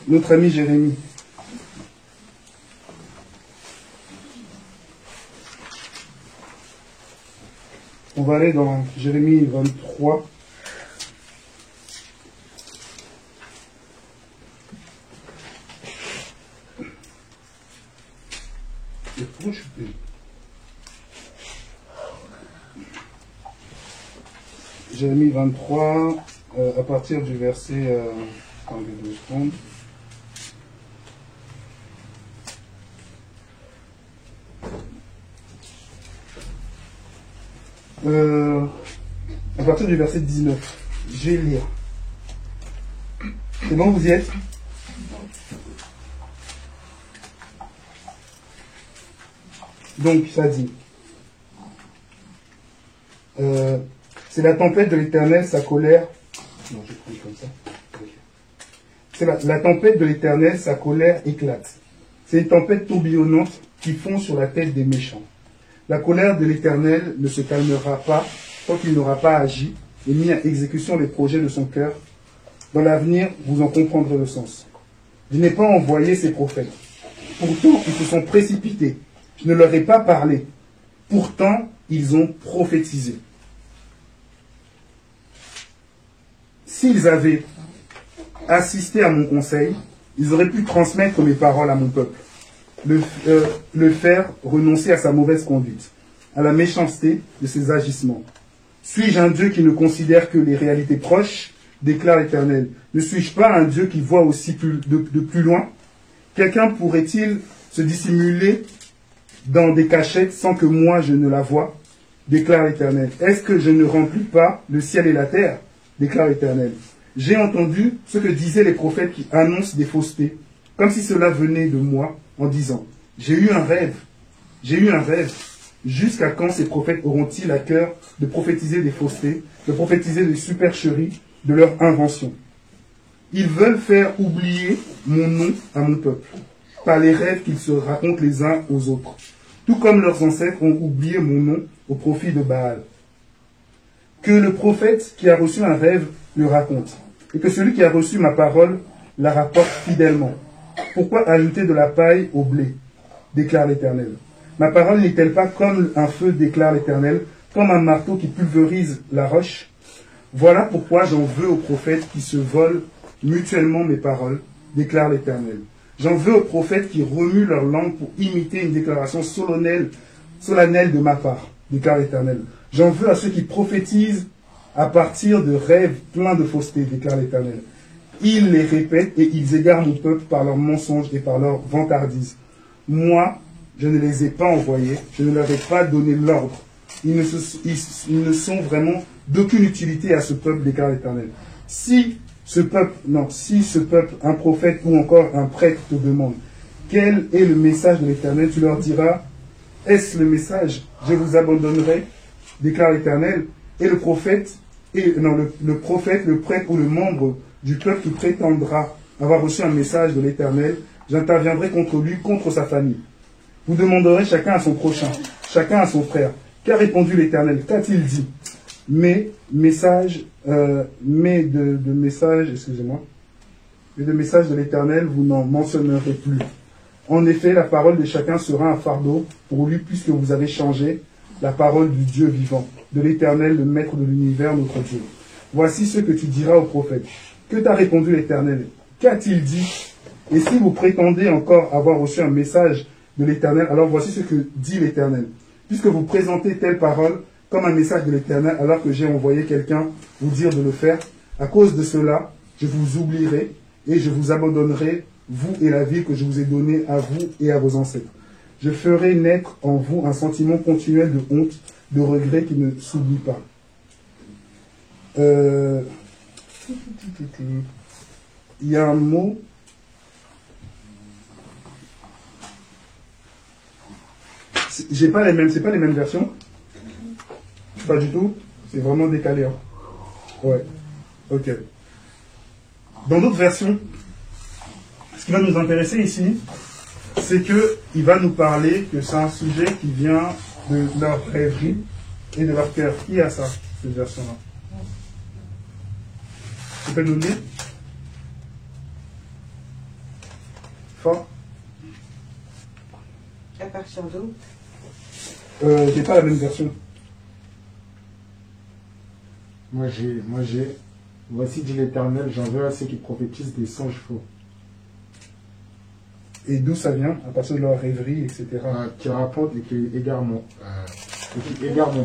notre ami Jérémie. On va aller dans Jérémie 23. Jérémie 23, à partir du verset... attendez 2 secondes. à partir du verset 19. Je vais lire. C'est bon, vous y êtes? Donc, ça dit, c'est la tempête de l'Éternel, sa colère. Non, je vais prendre comme ça. C'est la tempête de l'Éternel, sa colère éclate. C'est une tempête tourbillonnante qui fond sur la tête des méchants. La colère de l'Éternel ne se calmera pas tant qu'il n'aura pas agi et mis à exécution les projets de son cœur. Dans l'avenir, vous en comprendrez le sens. Je n'ai pas envoyé ces prophètes. Pourtant, ils se sont précipités. Je ne leur ai pas parlé. Pourtant, ils ont prophétisé. S'ils avaient assisté à mon conseil, ils auraient pu transmettre mes paroles à mon peuple, le faire renoncer à sa mauvaise conduite, à la méchanceté de ses agissements. Suis-je un Dieu qui ne considère que les réalités proches, déclare l'Éternel. Ne suis-je pas un Dieu qui voit aussi de plus loin? Quelqu'un pourrait-il se dissimuler dans des cachettes sans que moi je ne la voie, déclare l'Éternel. Est-ce que je ne remplis pas le ciel et la terre, déclare l'Éternel. J'ai entendu ce que disaient les prophètes qui annoncent des faussetés, comme si cela venait de moi, en disant, j'ai eu un rêve. Jusqu'à quand ces prophètes auront-ils à cœur de prophétiser des faussetés, de prophétiser des supercheries de leur invention? Ils veulent faire oublier mon nom à mon peuple, par les rêves qu'ils se racontent les uns aux autres, tout comme leurs ancêtres ont oublié mon nom au profit de Baal. Que le prophète qui a reçu un rêve le raconte, et que celui qui a reçu ma parole la rapporte fidèlement. Pourquoi ajouter de la paille au blé, déclare l'Éternel. Ma parole n'est-elle pas comme un feu, déclare l'Éternel, comme un marteau qui pulvérise la roche? Voilà pourquoi j'en veux aux prophètes qui se volent mutuellement mes paroles, déclare l'Éternel. J'en veux aux prophètes qui remuent leur langue pour imiter une déclaration solennelle de ma part, déclare l'Éternel. J'en veux à ceux qui prophétisent à partir de rêves pleins de fausseté, déclare l'Éternel. Ils les répètent et ils égarent mon peuple par leurs mensonges et par leurs vantardises. Moi, je ne les ai pas envoyés, je ne leur ai pas donné l'ordre. Ils ne sont vraiment d'aucune utilité à ce peuple, déclare l'Éternel. Si ce peuple, un prophète ou encore un prêtre te demande, quel est le message de l'Éternel, tu leur diras, est-ce le message, je vous abandonnerai, déclare l'Éternel, et le prophète, le prêtre ou le membre du peuple qui prétendra avoir reçu un message de l'Éternel, j'interviendrai contre lui, contre sa famille. Vous demanderez chacun à son prochain, chacun à son frère. Qu'a répondu l'Éternel? Qu'a-t-il dit? Mais de messages de l'Éternel, vous n'en mentionnerez plus. En effet, la parole de chacun sera un fardeau pour lui, puisque vous avez changé la parole du Dieu vivant, de l'Éternel, le Maître de l'univers, notre Dieu. Voici ce que tu diras au prophète. Que t'a répondu l'Éternel? Qu'a-t-il dit? Et si vous prétendez encore avoir reçu un message de l'Éternel, alors voici ce que dit l'Éternel. Puisque vous présentez telle parole comme un message de l'Éternel, alors que j'ai envoyé quelqu'un vous dire de le faire, à cause de cela, je vous oublierai et je vous abandonnerai, vous et la vie que je vous ai donnée à vous et à vos ancêtres. Je ferai naître en vous un sentiment continuel de honte, de regret qui ne s'oublie pas. Il y a un mot. C'est pas les mêmes versions. Pas du tout. C'est vraiment décalé. Hein. Ouais. Ok. Dans d'autres versions, ce qui va nous intéresser ici, c'est qu'il va nous parler que c'est un sujet qui vient de leur rêverie et de leur cœur. Qui a ça, cette version-là? Tu peux nous le dire? Fort? À partir d'où? J'ai pas la même version. Moi j'ai. Voici dit l'Éternel, j'en veux à ceux qui prophétisent des songes faux. Et d'où ça vient? À partir de leur rêverie, etc. Qui racontent et qui égarent mon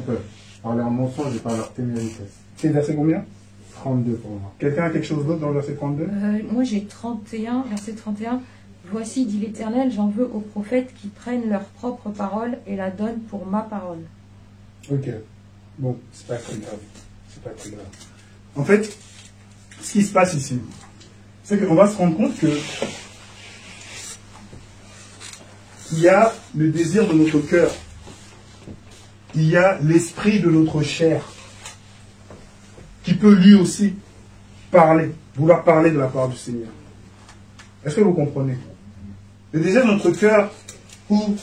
peuple par leurs mensonges et par leur témérité. C'est verset combien? 32 pour moi. Quelqu'un a quelque chose d'autre dans le verset 32? Moi j'ai 31, verset 31. Voici, dit l'Éternel, j'en veux aux prophètes qui prennent leur propre parole et la donnent pour ma parole. Ok. Bon, c'est pas très grave. C'est pas très grave. En fait, ce qui se passe ici, c'est qu'on va se rendre compte que il y a le désir de notre cœur. Il y a l'esprit de notre chair qui peut lui aussi parler, vouloir parler de la part du Seigneur. Est-ce que vous comprenez? Le désir de notre cœur ou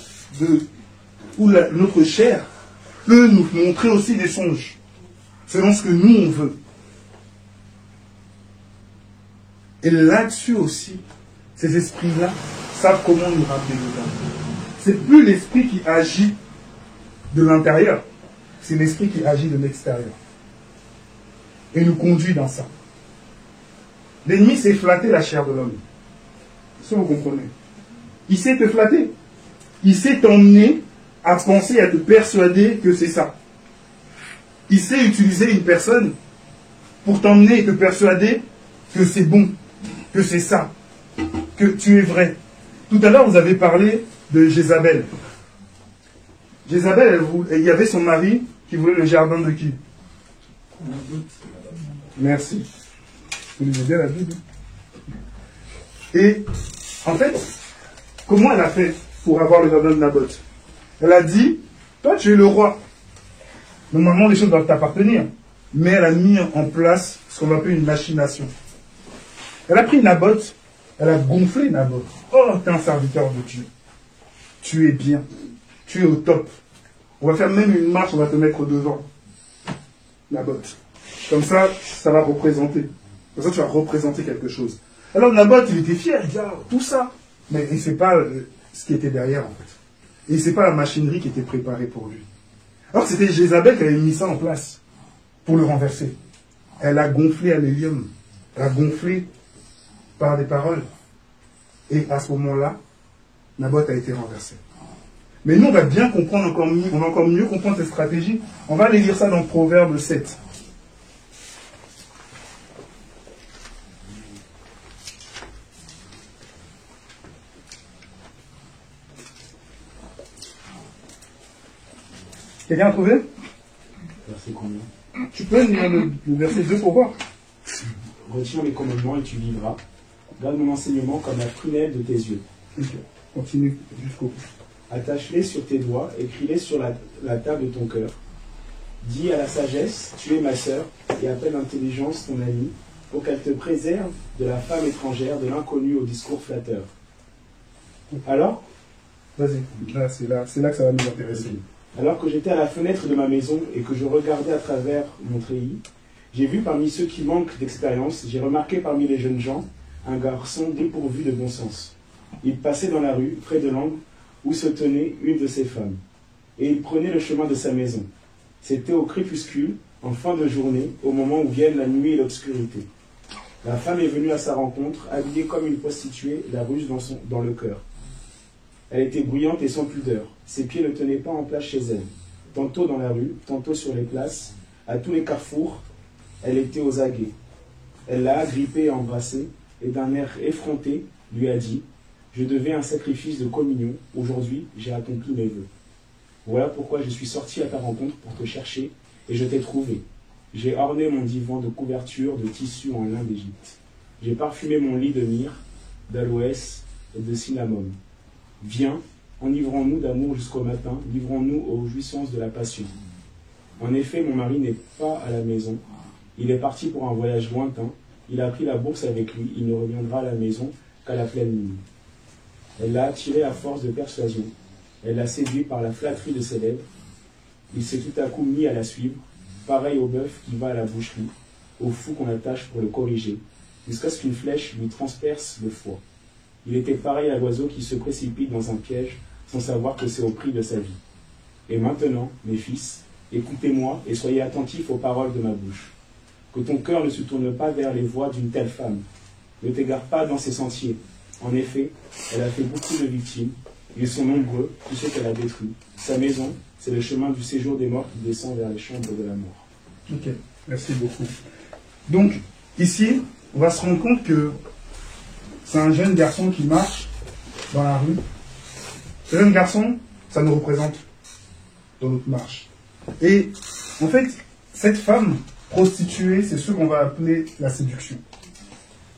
notre chair peut nous montrer aussi des songes, selon ce que nous on veut. Et là-dessus aussi, ces esprits-là savent comment nous rappeler dedans. C'est plus l'esprit qui agit de l'intérieur, c'est l'esprit qui agit de l'extérieur. Et nous conduit dans ça. L'ennemi sait flatter la chair de l'homme. Ça vous comprenez? Il sait te flatter. Il sait t'emmener à penser, à te persuader que c'est ça. Il sait utiliser une personne pour t'emmener et te persuader que c'est bon, que c'est ça, que tu es vrai. Tout à l'heure, vous avez parlé de Jézabel. Jézabel, il y avait son mari qui voulait le jardin de qui? Merci. Vous lisez bien la Bible. Et en fait, comment elle a fait pour avoir le jardin de Naboth? Elle a dit, toi tu es le roi. Normalement les choses doivent t'appartenir. Mais elle a mis en place ce qu'on appelle une machination. Elle a pris Naboth, elle a gonflé Naboth. Oh, t'es un serviteur de Dieu. Tu es bien. Tu es au top. On va faire même une marche, on va te mettre devant. Naboth. Comme ça, ça va représenter. Comme ça, tu vas représenter quelque chose. Alors Naboth, il était fier, il dit, ah, tout ça. Mais il ne sait pas ce qui était derrière, en fait. Et il ne sait pas la machinerie qui était préparée pour lui. Alors c'était Jézabel qui avait mis ça en place pour le renverser. Elle a gonflé à l'hélium. Elle a gonflé par des paroles. Et à ce moment-là, Naboth a été renversé. Mais nous, on va bien comprendre encore mieux, on va encore mieux comprendre cette stratégie. On va aller lire ça dans Proverbe 7. Quelqu'un a trouvé? Verset combien? Tu peux lire le verset 2 pour voir. Retiens mes commandements et tu vivras. Garde mon enseignement comme la prunelle de tes yeux. Okay. Continue jusqu'au bout. Attache-les sur tes doigts, écris-les sur la table de ton cœur. Dis à la sagesse, tu es ma sœur, et appelle l'intelligence ton ami, pour qu'elle te préserve de la femme étrangère, de l'inconnu au discours flatteur. Alors, vas-y, c'est là que ça va nous intéresser. Alors que j'étais à la fenêtre de ma maison et que je regardais à travers mon treillis, j'ai vu parmi ceux qui manquent d'expérience, j'ai remarqué parmi les jeunes gens un garçon dépourvu de bon sens. Il passait dans la rue, près de l'angle, où se tenait une de ses femmes. Et il prenait le chemin de sa maison. C'était au crépuscule, en fin de journée, au moment où viennent la nuit et l'obscurité. La femme est venue à sa rencontre, habillée comme une prostituée, la ruse dans le cœur. Elle était bruyante et sans pudeur. Ses pieds ne tenaient pas en place chez elle. Tantôt dans la rue, tantôt sur les places, à tous les carrefours, elle était aux aguets. Elle l'a agrippée et embrassée, et d'un air effronté, lui a dit « Je devais un sacrifice de communion. Aujourd'hui, j'ai accompli mes vœux. Voilà pourquoi je suis sorti à ta rencontre pour te chercher, et je t'ai trouvé. J'ai orné mon divan de couverture de tissu en lin d'Égypte. J'ai parfumé mon lit de myrrhe, d'aloès et de cinnamome. Viens, enivrons-nous d'amour jusqu'au matin, livrons-nous aux jouissances de la passion. En effet, mon mari n'est pas à la maison. Il est parti pour un voyage lointain. Il a pris la bourse avec lui. Il ne reviendra à la maison qu'à la pleine lune. Elle l'a attiré à force de persuasion. Elle l'a séduit par la flatterie de ses lèvres. Il s'est tout à coup mis à la suivre, pareil au bœuf qui va à la boucherie, au fou qu'on attache pour le corriger, jusqu'à ce qu'une flèche lui transperce le foie. Il était pareil à l'oiseau qui se précipite dans un piège sans savoir que c'est au prix de sa vie. Et maintenant, mes fils, écoutez-moi et soyez attentifs aux paroles de ma bouche. Que ton cœur ne se tourne pas vers les voies d'une telle femme. Ne t'égare pas dans ses sentiers. En effet, elle a fait beaucoup de victimes. Ils sont nombreux, tous ceux qu'elle a détruits. Sa maison, c'est le chemin du séjour des morts qui descend vers les chambres de la mort. Ok, merci beaucoup. Donc, ici, on va se rendre compte que c'est un jeune garçon qui marche dans la rue. Ce jeune garçon, ça nous représente dans notre marche. Et En fait, cette femme prostituée, c'est ce qu'on va appeler la séduction.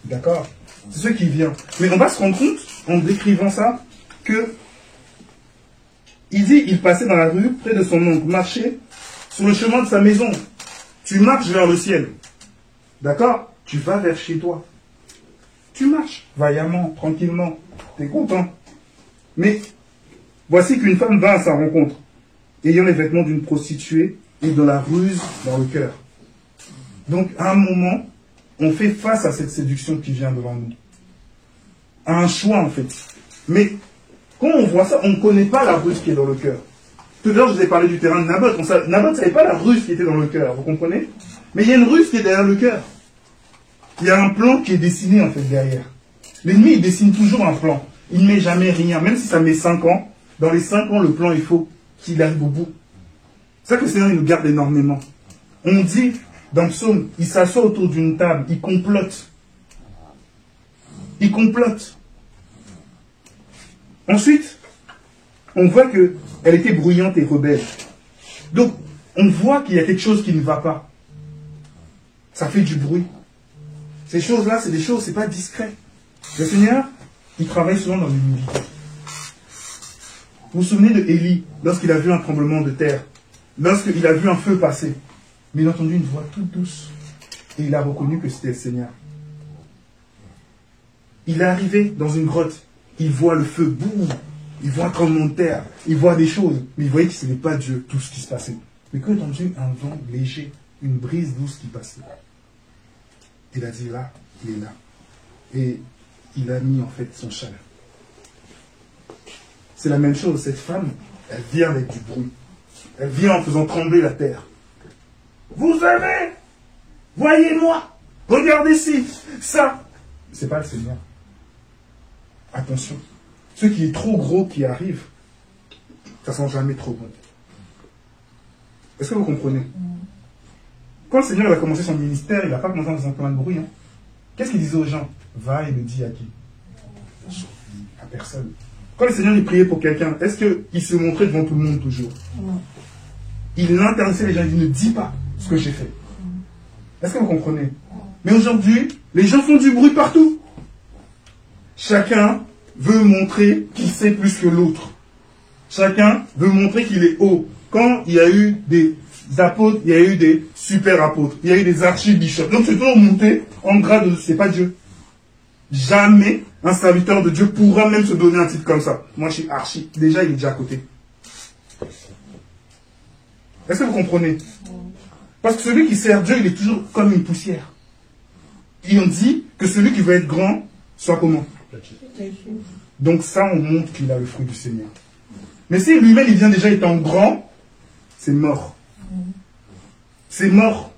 D'accord? C'est ce qui vient. Mais on va se rendre compte, en décrivant ça, que il dit, il passait dans la rue, près de son oncle, marchait sur le chemin de sa maison. Tu marches vers le ciel. D'accord? Tu vas vers chez toi. Tu marches vaillamment, tranquillement. Tu es content. Mais voici qu'une femme va à sa rencontre, ayant les vêtements d'une prostituée et de la ruse dans le cœur. Donc, à un moment, on fait face à cette séduction qui vient devant nous. À un choix, en fait. Mais, quand on voit ça, on ne connaît pas la ruse qui est dans le cœur. Tout à l'heure, je vous ai parlé du terrain de Naboth. Naboth ne savait pas la ruse qui était dans le cœur, vous comprenez? Mais il y a une ruse qui est derrière le cœur. Il y a un plan qui est dessiné, en fait, derrière. L'ennemi, il dessine toujours un plan. Il ne met jamais rien. Même si ça met 5 ans, dans les 5 ans, le plan, il faut qu'il arrive au bout. C'est ça que le Seigneur, il nous garde énormément. On dit, dans le psaume, il s'assoit autour d'une table, il complote. Il complote. Ensuite, on voit qu'elle était bruyante et rebelle. Donc, on voit qu'il y a quelque chose qui ne va pas. Ça fait du bruit. Ces choses-là, c'est des choses, c'est pas discret. Le Seigneur, il travaille souvent dans l'humilité. Vous vous souvenez de Élie, lorsqu'il a vu un tremblement de terre, lorsqu'il a vu un feu passer, mais il a entendu une voix toute douce, et il a reconnu que c'était le Seigneur. Il est arrivé dans une grotte, il voit le feu, boum, il voit un tremblement de terre, il voit des choses, mais il voyait que ce n'est pas Dieu, tout ce qui se passait. Mais qu'il a entendu un vent léger, une brise douce qui passait. Il a dit là, il est là. Et il a mis en fait son châle. C'est la même chose, cette femme, elle vient avec du bruit. Elle vient en faisant trembler la terre. Vous avez, voyez-moi, regardez ci, ça. C'est pas le Seigneur. Attention, ce qui est trop gros qui arrive, ça sent jamais trop bon. Est-ce que vous comprenez? Quand le Seigneur a commencé son ministère, il n'a pas commencé en faisant plein de bruit. Hein. Qu'est-ce qu'il disait aux gens? Va et le dis à qui? À personne. Quand le Seigneur il priait pour quelqu'un, est-ce qu'il se montrait devant tout le monde toujours? Il interdisait les gens, il dit ne dis pas ce que j'ai fait. Est-ce que vous comprenez? Mais aujourd'hui, les gens font du bruit partout. Chacun veut montrer qu'il sait plus que l'autre. Chacun veut montrer qu'il est haut. Quand il y a eu des apôtres, il y a eu des super apôtres, il y a eu des archibishops. Donc c'est toujours monté en grade de c'est pas Dieu. Jamais un serviteur de Dieu pourra même se donner un titre comme ça. Moi je suis archi. Déjà il est déjà à côté. Est-ce que vous comprenez? Parce que celui qui sert Dieu, il est toujours comme une poussière. Et on dit que celui qui veut être grand, soit comment? Donc ça, on montre qu'il a le fruit du Seigneur. Mais si lui-même, il vient déjà étant grand, c'est mort. C'est mort.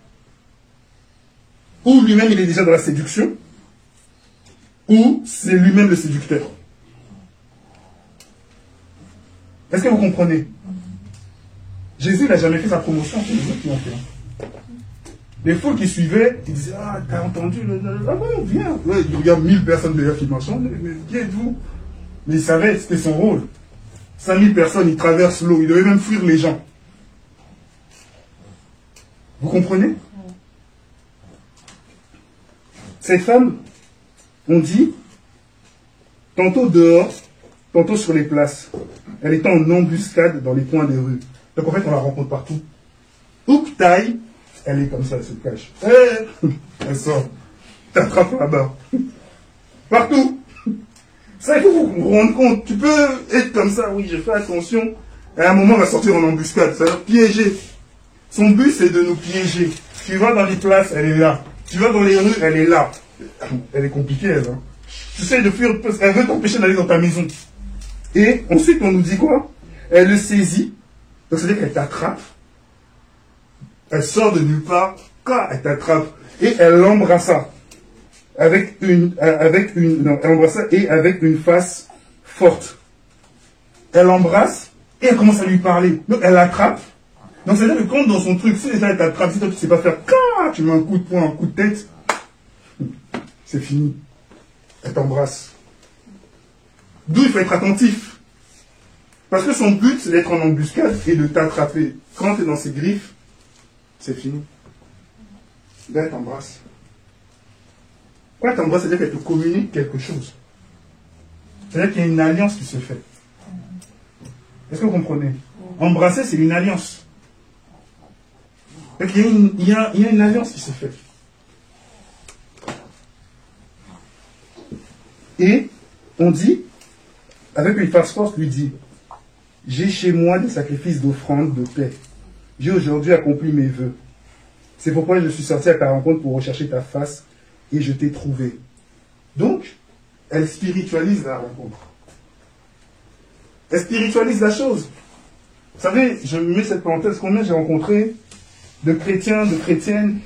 Ou lui-même, il est déjà dans la séduction, ou c'est lui-même le séducteur. Est-ce que vous comprenez? Jésus n'a jamais fait sa promotion, c'est les autres qui ont fait. Les foules qui suivaient, ils disaient, ah, t'as entendu, ah bon, viens. Ouais, il regarde 1000 personnes derrière qui marchent, mais qui êtes-vous? Mais il savait, c'était son rôle. 5000 personnes, il traverse l'eau, il devait même fuir les gens. Vous comprenez? Cette femme, on dit, tantôt dehors, tantôt sur les places. Elle était en embuscade dans les coins des rues. Donc en fait, on la rencontre partout. Où que t'ailles, elle est comme ça, elle se cache. Elle sort. T'attrapes là-bas. Partout. Ça, il faut vous rendre compte. Tu peux être comme ça, oui, j'ai fait attention. Et à un moment, elle va sortir en embuscade. Ça va piéger. Son but, c'est de nous piéger. Tu vas dans les places, elle est là. Tu vas dans les rues, elle est là. Elle est compliquée, elle. Hein. Tu sais de fuir, elle veut t'empêcher d'aller dans ta maison. Et ensuite, on nous dit quoi? Elle le saisit. Donc, c'est-à-dire qu'elle t'attrape. Elle sort de nulle part. Quand elle t'attrape. Et elle l'embrassa. Elle l'embrassa et avec une face forte. Elle l'embrasse et elle commence à lui parler. Donc, elle l'attrape. Donc, c'est-à-dire que quand dans son truc, si déjà elle t'attrape, si toi tu ne sais pas faire, tu mets un coup de poing, un coup de tête, c'est fini. Elle t'embrasse. D'où il faut être attentif. Parce que son but, c'est d'être en embuscade et de t'attraper. Quand tu es dans ses griffes, c'est fini. Là, elle t'embrasse. Quand elle t'embrasse, c'est-à-dire qu'elle te communique quelque chose. C'est-à-dire qu'il y a une alliance qui se fait. Est-ce que vous comprenez? Embrasser, c'est une alliance. Donc, il y a une alliance qui se fait. Et on dit, avec une force lui dit, j'ai chez moi des sacrifices d'offrande de paix. J'ai aujourd'hui accompli mes vœux. C'est pourquoi je suis sorti à ta rencontre pour rechercher ta face et je t'ai trouvé. Donc, elle spiritualise la rencontre. Elle spiritualise la chose. Vous savez, je mets cette parenthèse, combien j'ai rencontré de chrétiens, de chrétiennes,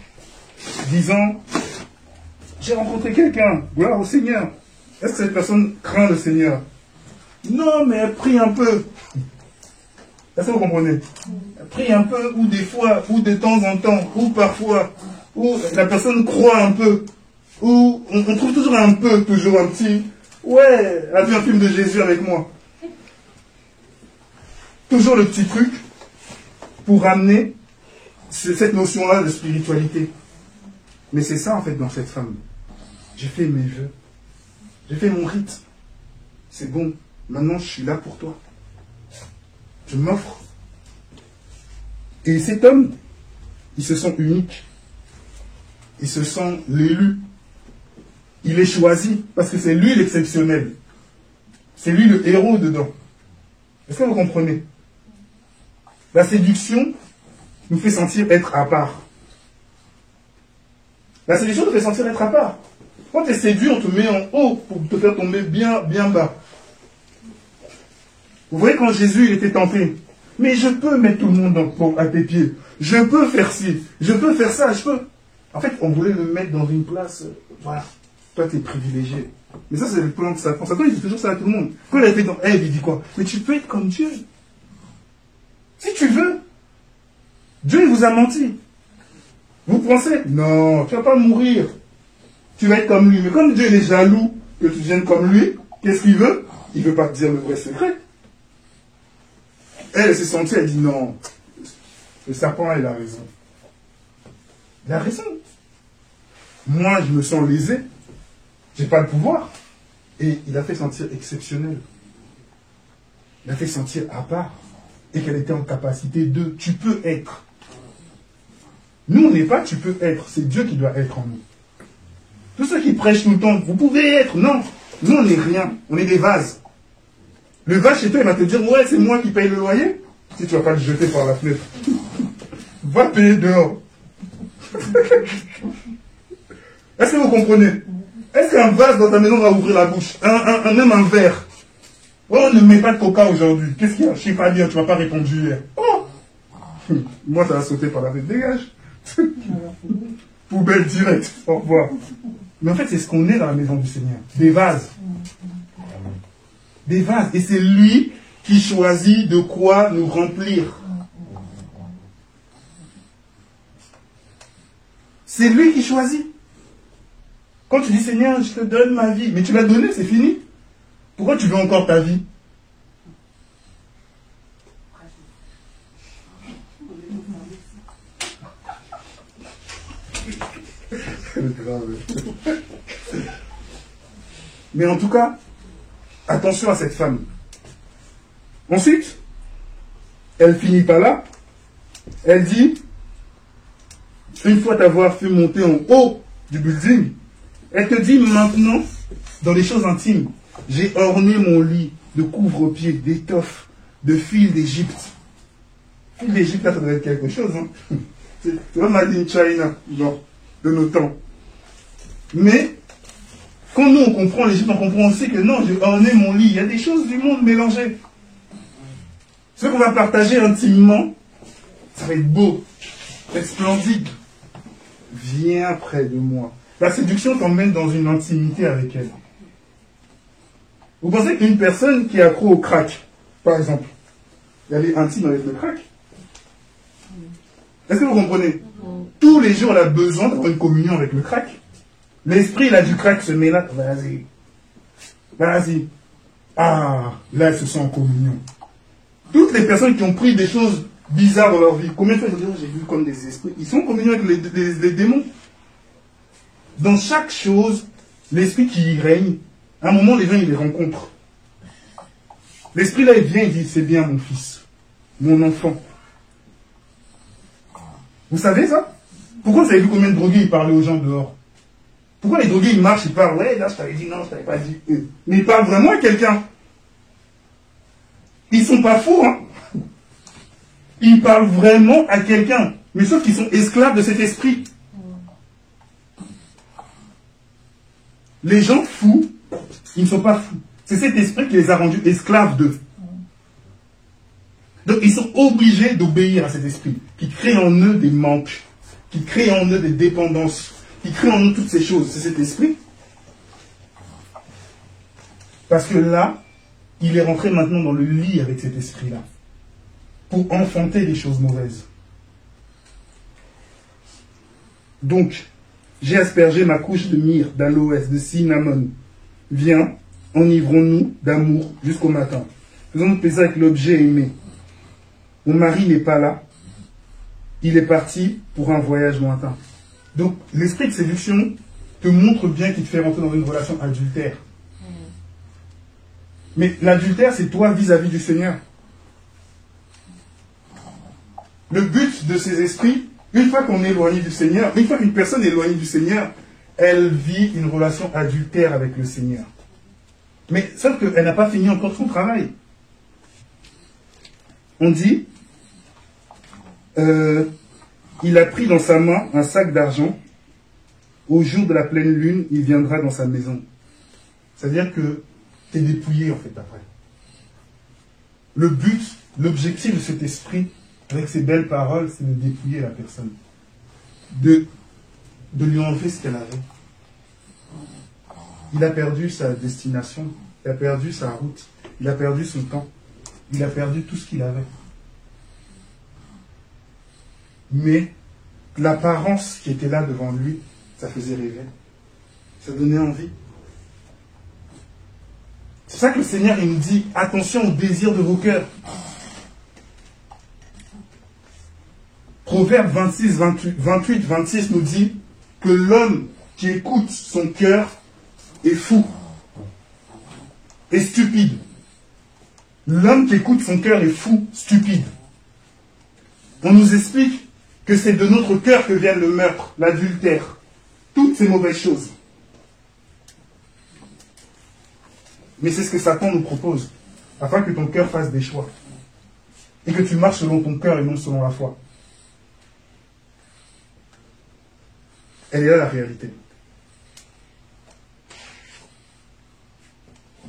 disant, j'ai rencontré quelqu'un, gloire au Seigneur. Est-ce que cette personne craint le Seigneur? Non, mais elle prie un peu. Est-ce que vous comprenez? Elle prie un peu, ou des fois, ou de temps en temps, ou parfois, ou la personne croit un peu, ou on trouve toujours un peu, toujours un petit, ouais, elle a vu un film de Jésus avec moi. Toujours le petit truc pour amener cette notion-là de spiritualité. Mais c'est ça, en fait, dans cette femme. J'ai fait mes vœux. J'ai fait mon rite. C'est bon. Maintenant, je suis là pour toi. Je m'offre. Et cet homme, il se sent unique. Il se sent l'élu. Il est choisi parce que c'est lui l'exceptionnel. C'est lui le héros dedans. Est-ce que vous comprenez? La séduction nous fait sentir être à part. La séduction nous fait sentir être à part. Quand tu es séduit, on te met en haut pour te faire tomber bien, bien bas. Vous voyez quand Jésus il était tenté, mais je peux mettre tout le monde à tes pieds. Je peux faire ci, je peux faire ça, je peux. En fait, on voulait le mettre dans une place, voilà. Toi, tu es privilégié. Mais ça, c'est le plan de Satan. Satan, il dit toujours ça à tout le monde. Quand il a été dans Ève, il dit quoi? Mais tu peux être comme Dieu. Si tu veux. Dieu, il vous a menti. Vous pensez? Non, tu ne vas pas mourir. Tu vas être comme lui. Mais comme Dieu il est jaloux que tu viennes comme lui, qu'est-ce qu'il veut? Il ne veut pas te dire le vrai secret. Elle s'est sentie, elle dit non. Le serpent, il a raison. Il a raison. Moi, je me sens lésé. Je n'ai pas le pouvoir. Et il a fait sentir exceptionnel. Il a fait sentir à part. Et qu'elle était en capacité de, tu peux être. Nous, on n'est pas, tu peux être. C'est Dieu qui doit être en nous. Tous ceux qui prêchent tout le temps, vous pouvez être. Non. Nous, on n'est rien. On est des vases. Le vase chez toi, il va te dire, ouais, c'est moi qui paye le loyer. Si tu ne vas pas le jeter par la fenêtre. Va payer dehors. Est-ce que vous comprenez? Est-ce qu'un vase dans ta maison va ouvrir la bouche? Même un verre. Oh, on ne met pas de coca aujourd'hui. Qu'est-ce qu'il y a? Je ne sais pas dire, tu ne m'as pas répondu hier. Oh! Moi, ça va sauter par la fenêtre. Dégage. Poubelle directe. Au revoir. Mais en fait, c'est ce qu'on est dans la maison du Seigneur. Des vases. Des vases. Et c'est lui qui choisit de quoi nous remplir. C'est lui qui choisit. Quand tu dis, Seigneur, je te donne ma vie, mais tu l'as donnée, c'est fini. Pourquoi tu veux encore ta vie? Mais en tout cas, attention à cette femme. Ensuite, elle finit par là. Elle dit, une fois t'avoir fait monter en haut du building, elle te dit maintenant, dans les choses intimes, j'ai orné mon lit de couvre-pieds, d'étoffes, de fils d'Égypte. Fils d'Égypte, là, ça doit être quelque chose. Hein. C'est pas Made in China, genre, de nos temps. Mais, quand nous, on comprend l'Égypte, on comprend aussi que non, j'ai orné mon lit. Il y a des choses du monde mélangées. Ce qu'on va partager intimement, ça va être beau, ça va être splendide. Viens près de moi. La séduction t'emmène dans une intimité avec elle. Vous pensez qu'une personne qui est accro au crack, par exemple, elle est intime avec le crack? Est-ce que vous comprenez? Tous les jours, elle a besoin d'avoir une communion avec le crack. L'esprit, là, du crack se met là. Vas-y. Ah, là, elle se sent en communion. Toutes les personnes qui ont pris des choses bizarres dans leur vie. Combien de fois ils ont dit, j'ai vu comme des esprits. Ils sont communiés avec les démons. Dans chaque chose, l'esprit qui y règne, à un moment, les gens, ils les rencontrent. L'esprit là, il vient, il dit, c'est bien mon fils, mon enfant. Vous savez ça? Pourquoi vous avez vu combien de drogués ils parlaient aux gens dehors? Pourquoi les drogués ils marchent, ils parlent, ouais, là je t'avais dit non, je t'avais pas dit eux. Mais ils parlent vraiment à quelqu'un. Ils sont pas fous, hein? Ils parlent vraiment à quelqu'un. Mais sauf qu'ils sont esclaves de cet esprit. Les gens fous, ils ne sont pas fous. C'est cet esprit qui les a rendus esclaves d'eux. Donc ils sont obligés d'obéir à cet esprit, qui crée en eux des manques, qui crée en eux des dépendances, qui crée en eux toutes ces choses. C'est cet esprit. Parce que là, il est rentré maintenant dans le lit avec cet esprit-là, pour enfanter les choses mauvaises. Donc, j'ai aspergé ma couche de myrrhe, d'aloès, de cinnamon. Viens, enivrons-nous d'amour jusqu'au matin. Faisons-nous plaisir avec l'objet aimé. Mon mari n'est pas là. Il est parti pour un voyage lointain. Donc, l'esprit de séduction te montre bien qu'il te fait rentrer dans une relation adultère. Mais l'adultère, c'est toi vis-à-vis du Seigneur. Le but de ces esprits, une fois qu'on est éloigné du Seigneur, une fois qu'une personne est éloignée du Seigneur, elle vit une relation adultère avec le Seigneur. Mais sauf qu'elle n'a pas fini encore son travail. On dit, il a pris dans sa main un sac d'argent. Au jour de la pleine lune, il viendra dans sa maison. C'est-à-dire que tu es dépouillé en fait après. Le but, l'objectif de cet esprit, avec ces belles paroles, c'est de dépouiller la personne. De lui enlever ce qu'elle avait. Il a perdu sa destination, il a perdu sa route, il a perdu son temps, il a perdu tout ce qu'il avait. Mais l'apparence qui était là devant lui, ça faisait rêver. Ça donnait envie. C'est pour ça que le Seigneur il nous dit, attention au désir de vos cœurs. Proverbe 26, 28, 26 nous dit que l'homme qui écoute son cœur est fou, est stupide. L'homme qui écoute son cœur est fou, stupide. On nous explique que c'est de notre cœur que vient le meurtre, l'adultère, toutes ces mauvaises choses. Mais c'est ce que Satan nous propose, afin que ton cœur fasse des choix. Et que tu marches selon ton cœur et non selon la foi. Elle est là la réalité.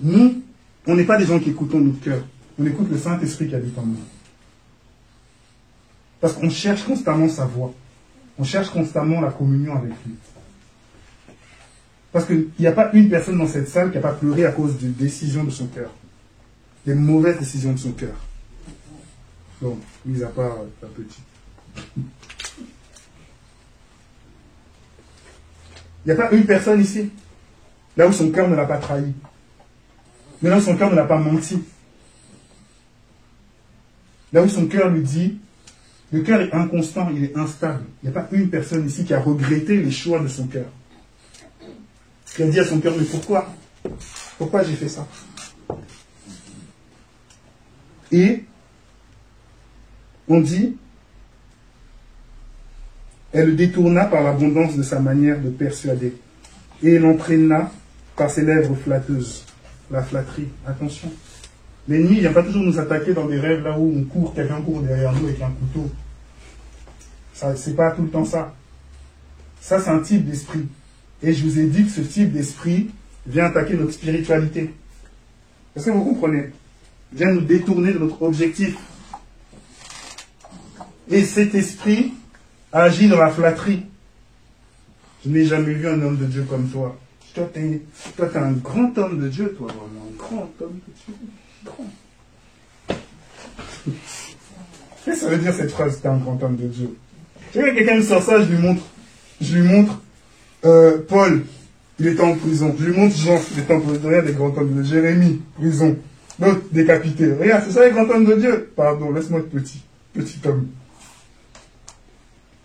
Nous, on n'est pas des gens qui écoutons notre cœur. On écoute le Saint-Esprit qui habite en nous. Parce qu'on cherche constamment sa voix. On cherche constamment la communion avec lui. Parce qu'il n'y a pas une personne dans cette salle qui n'a pas pleuré à cause des décisions de son cœur. Des mauvaises décisions de son cœur. Bon, mis à part la petite. Il n'y a pas une personne ici, là où son cœur ne l'a pas trahi. Mais là où son cœur ne l'a pas menti. Là où son cœur lui dit, le cœur est inconstant, il est instable. Il n'y a pas une personne ici qui a regretté les choix de son cœur. Qui a dit à son cœur, mais pourquoi? Pourquoi j'ai fait ça? Et on dit, elle le détourna par l'abondance de sa manière de persuader. Et l'entraîna par ses lèvres flatteuses. La flatterie, attention. L'ennemi ne vient pas toujours nous attaquer dans des rêves là où on court, quelqu'un court derrière nous avec un couteau. C'est pas tout le temps ça. Ça, c'est un type d'esprit. Et je vous ai dit que ce type d'esprit vient attaquer notre spiritualité. Est-ce que vous comprenez? Vient nous détourner de notre objectif. Et cet esprit agit dans la flatterie. Je n'ai jamais vu un homme de Dieu comme toi. Toi, t'es un grand homme de Dieu, toi, vraiment. Un grand homme de Dieu. Grand. Qu'est-ce que ça veut dire cette phrase, t'es un grand homme de Dieu? Tu vois, quelqu'un me sort ça, je lui montre Paul, il était en prison. Je lui montre Jean, il était en prison. Regarde les grands hommes de Dieu. Jérémie, prison. L'autre, décapité. Regarde, c'est ça les grands hommes de Dieu. Pardon, laisse-moi être petit. petit homme.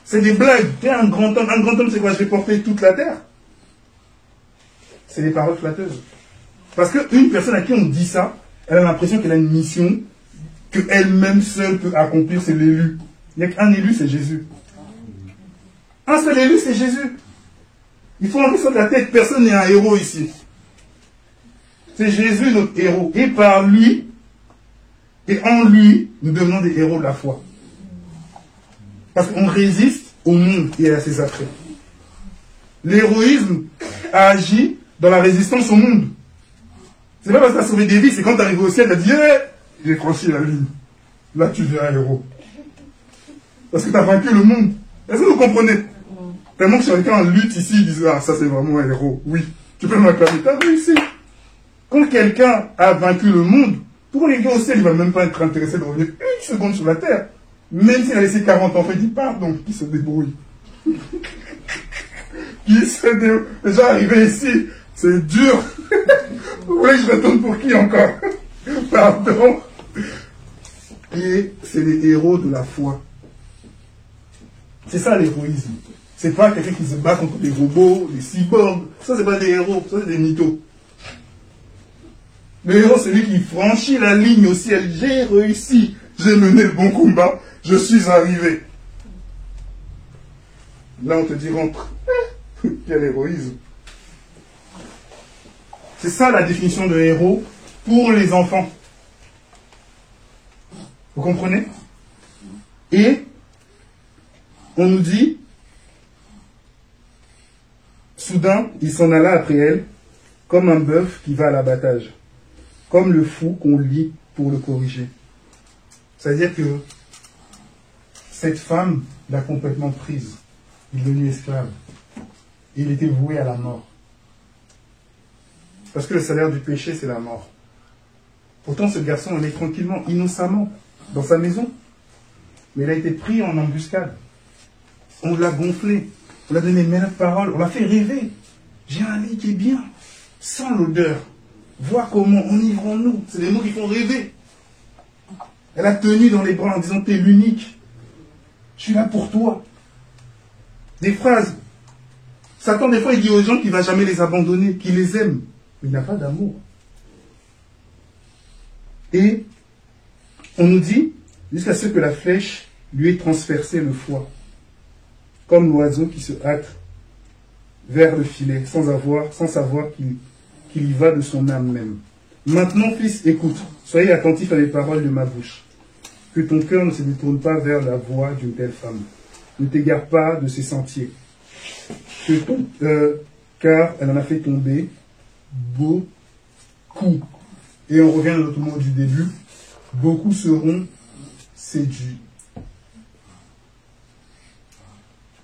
C'est des blagues. Tu es un grand homme. Un grand homme, c'est quoi? Je vais porter toute la terre. C'est des paroles flatteuses. Parce qu'une personne à qui on dit ça, elle a l'impression qu'elle a une mission qu'elle-même seule peut accomplir, c'est l'élu. Il n'y a qu'un élu, c'est Jésus. Un seul élu, c'est Jésus. Il faut enlever ça de la tête. Personne n'est un héros ici. C'est Jésus notre héros. Et par lui, et en lui, nous devenons des héros de la foi. Parce qu'on résiste au monde et à ses attraits. L'héroïsme agit dans la résistance au monde. C'est pas parce que tu as sauvé des vies, c'est quand tu arrives au ciel, tu as dit « j'ai franchi la ligne ». Là, tu deviens un héros. Parce que tu as vaincu le monde. Est-ce que vous comprenez? Tellement que sur quelqu'un en lutte ici, ils disent « ah, ça c'est vraiment un héros ». Oui, tu peux m'acclamer, tu as réussi. Quand quelqu'un a vaincu le monde, pourquoi les gars au ciel, il ne va même pas être intéressé de revenir une seconde sur la terre? Même s'il a laissé 40 enfants, il dit pardon, qui se débrouille. Qui se débrouille. Déjà arrivé ici, c'est dur. Vous voulez que je retourne pour qui encore? Pardon. Et c'est les héros de la foi. C'est ça l'héroïsme. C'est pas quelqu'un qui se bat contre des robots, des cyborgs. Ça, c'est pas des héros, ça, c'est des mythos. Le héros, c'est lui qui franchit la ligne au ciel. J'ai réussi. J'ai mené le bon combat. Je suis arrivé. Là, on te dit rentre. Quel héroïsme. C'est ça la définition de héros pour les enfants. Vous comprenez? Et on nous dit, soudain, il s'en alla après elle, comme un bœuf qui va à l'abattage, comme le fou qu'on lie pour le corriger. C'est-à-dire que cette femme l'a complètement prise. Il est devenu esclave. Il était voué à la mort. Parce que le salaire du péché, c'est la mort. Pourtant, ce garçon, il est tranquillement, innocemment, dans sa maison. Mais il a été pris en embuscade. On l'a gonflé. On l'a donné mille paroles. On l'a fait rêver. J'ai un lit qui est bien, sans l'odeur. Vois comment enivrons-nous. C'est des mots qui font rêver. Elle a tenu dans les bras en disant, t'es l'unique. Je suis là pour toi. Des phrases. Satan, des fois, il dit aux gens qu'il ne va jamais les abandonner, qu'il les aime. Mais il n'a pas d'amour. Et on nous dit, jusqu'à ce que la flèche lui ait transpercé le foie, comme l'oiseau qui se hâte vers le filet, sans savoir qu'il y va de son âme même. Maintenant, fils, écoute, soyez attentifs à les paroles de ma bouche. Que ton cœur ne se détourne pas vers la voie d'une telle femme. Ne t'égare pas de ses sentiers. Car elle en a fait tomber beaucoup. Et on revient à notre mot du début. Beaucoup seront séduits.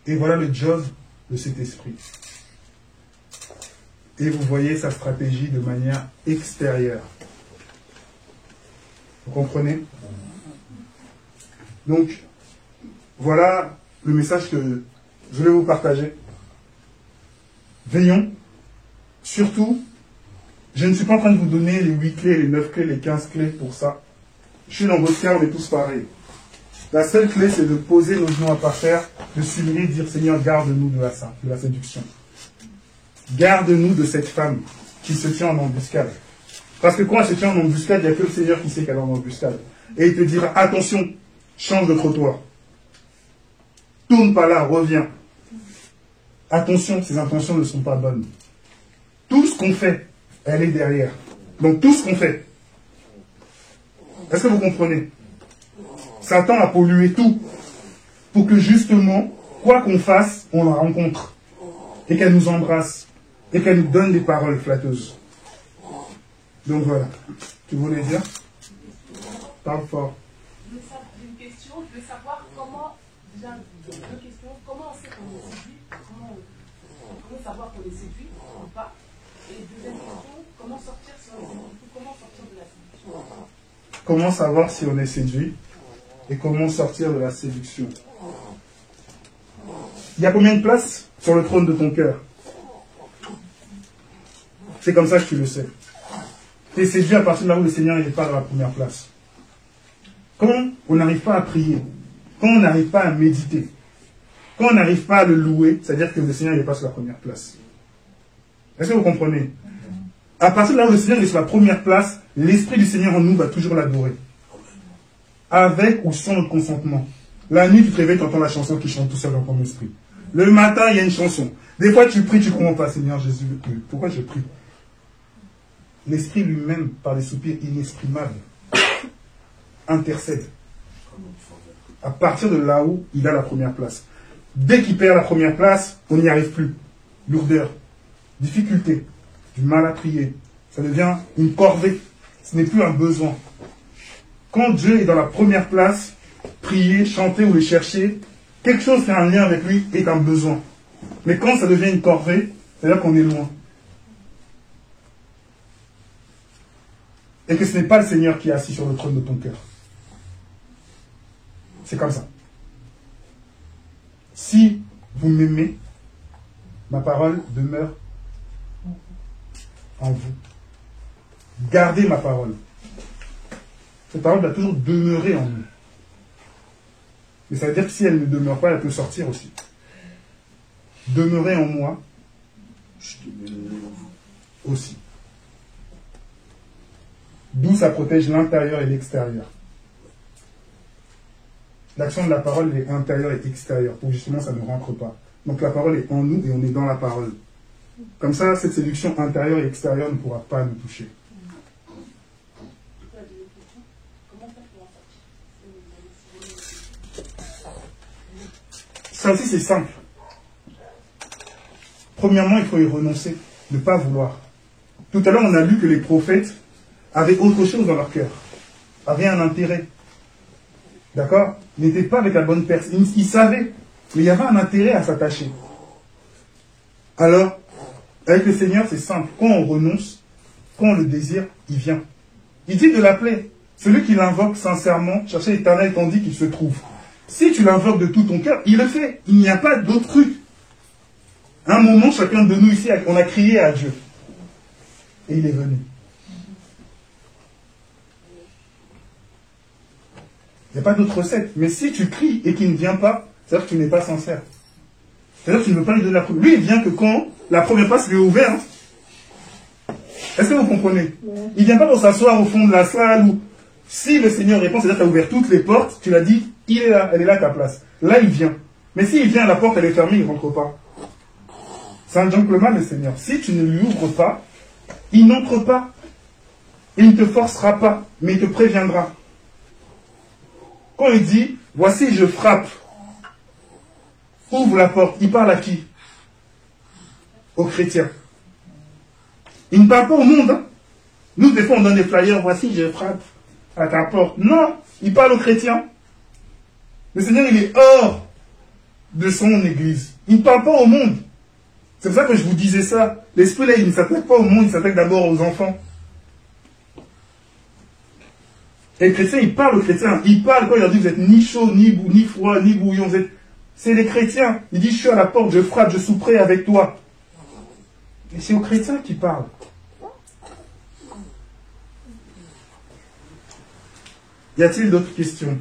Et voilà le job de cet esprit. Et vous voyez sa stratégie de manière extérieure. Vous comprenez? Donc, voilà le message que je vais vous partager. Veillons. Surtout, je ne suis pas en train de vous donner les 8 clés, les 9 clés, les 15 clés pour ça. Je suis dans votre cas, on est tous pareils. La seule clé, c'est de poser nos genoux à terre, de s'humilier et de dire, Seigneur, garde-nous de la séduction. Garde-nous de cette femme qui se tient en embuscade. Parce que quand elle se tient en embuscade, il n'y a que le Seigneur qui sait qu'elle est en embuscade. Et il te dira, attention, change de trottoir. Tourne pas là, reviens. Attention, ses intentions ne sont pas bonnes. Tout ce qu'on fait, elle est derrière. Donc tout ce qu'on fait. Est-ce que vous comprenez? Satan a pollué tout pour que justement, quoi qu'on fasse, on la rencontre. Et qu'elle nous embrasse. Et qu'elle nous donne des paroles flatteuses. Donc voilà. Tu voulais dire? Parle fort. J'ai une question. Je veux savoir comment, déjà, deux questions. Comment on sait qu'on est séduit? Comment savoir qu'on est séduit ou pas? Et deuxième question, comment sortir si on est séduit? Comment sortir de la séduction? Comment savoir si on est séduit? Et comment sortir de la séduction? Il y a combien de places sur le trône de ton cœur? C'est comme ça que tu le sais. Tu es séduit à partir de là où le Seigneur n'est pas dans la première place. Quand on n'arrive pas à prier, quand on n'arrive pas à méditer, quand on n'arrive pas à le louer, c'est-à-dire que le Seigneur n'est pas sur la première place. Est-ce que vous comprenez? À partir de là où le Seigneur est sur la première place, l'Esprit du Seigneur en nous va toujours l'adorer. Avec ou sans notre consentement. La nuit, tu te réveilles, tu entends la chanson qui chante tout seul dans ton esprit. Le matin, il y a une chanson. Des fois, tu pries, tu ne comprends pas, Seigneur Jésus, pourquoi je prie? L'Esprit lui-même, par des soupirs inexprimables, intercède. À partir de là où il a la première place. Dès qu'il perd la première place, on n'y arrive plus. Lourdeur, difficulté, du mal à prier. Ça devient une corvée. Ce n'est plus un besoin. Quand Dieu est dans la première place, prier, chanter ou le chercher, quelque chose qui a un lien avec lui est un besoin. Mais quand ça devient une corvée, c'est-à-dire qu'on est loin. Et que ce n'est pas le Seigneur qui est assis sur le trône de ton cœur. C'est comme ça. Si vous m'aimez, ma parole demeure en vous. Gardez ma parole. Cette parole doit toujours demeurer en nous. Mais ça veut dire que si elle ne demeure pas, elle peut sortir aussi. Demeurer en moi aussi. D'où ça protège l'intérieur et l'extérieur. L'action de la parole est intérieure et extérieure, pour justement ça ne rentre pas. Donc la parole est en nous et on est dans la parole. Comme ça, cette séduction intérieure et extérieure ne pourra pas nous toucher. Ça aussi c'est simple. Premièrement, il faut y renoncer, ne pas vouloir. Tout à l'heure, on a lu que les prophètes avaient autre chose dans leur cœur, avaient un intérêt. D'accord? Ils n'étaient pas avec la bonne personne. Ils savaient, mais il y avait un intérêt à s'attacher. Alors, avec le Seigneur, c'est simple. Quand on renonce, quand on le désire, il vient. Il dit de l'appeler. Celui qui l'invoque sincèrement, chercher l'Éternel tandis qu'il se trouve. Si tu l'invoques de tout ton cœur, il le fait. Il n'y a pas d'autre truc. À un moment, chacun de nous ici, on a crié à Dieu. Et il est venu. Il n'y a pas d'autre recette. Mais si tu cries et qu'il ne vient pas, c'est-à-dire que tu n'es pas sincère. C'est-à-dire que tu ne veux pas lui donner la première. Lui, il vient que quand la première place lui est ouverte. Hein. Est-ce que vous comprenez? Il ne vient pas pour s'asseoir au fond de la salle où, si le Seigneur répond, c'est-à-dire que tu as ouvert toutes les portes, tu l'as dit, il est là, elle est là ta place. Là, il vient. Mais s'il vient, la porte, elle est fermée, il ne rentre pas. C'est un gentleman, le Seigneur. Si tu ne lui ouvres pas, il n'entre pas. Il ne te forcera pas, mais il te préviendra. Quand il dit, voici, je frappe, ouvre la porte, il parle à qui? Aux chrétiens. Il ne parle pas au monde. Hein. Nous, des fois, on donne des flyers, voici, je frappe à ta porte. Non, il parle aux chrétiens. Le Seigneur, il est hors de son église. Il ne parle pas au monde. C'est pour ça que je vous disais ça. L'esprit, là, il ne s'attaque pas au monde, il s'attaque d'abord aux enfants. Et les chrétiens, ils parlent aux chrétiens. Ils parlent quand il leur dit, vous êtes ni chaud, ni froid, ni bouillon. C'est les chrétiens. Il dit, je suis à la porte, je frappe, je souperai avec toi. Et c'est aux chrétiens qui parlent. Y a-t-il d'autres questions?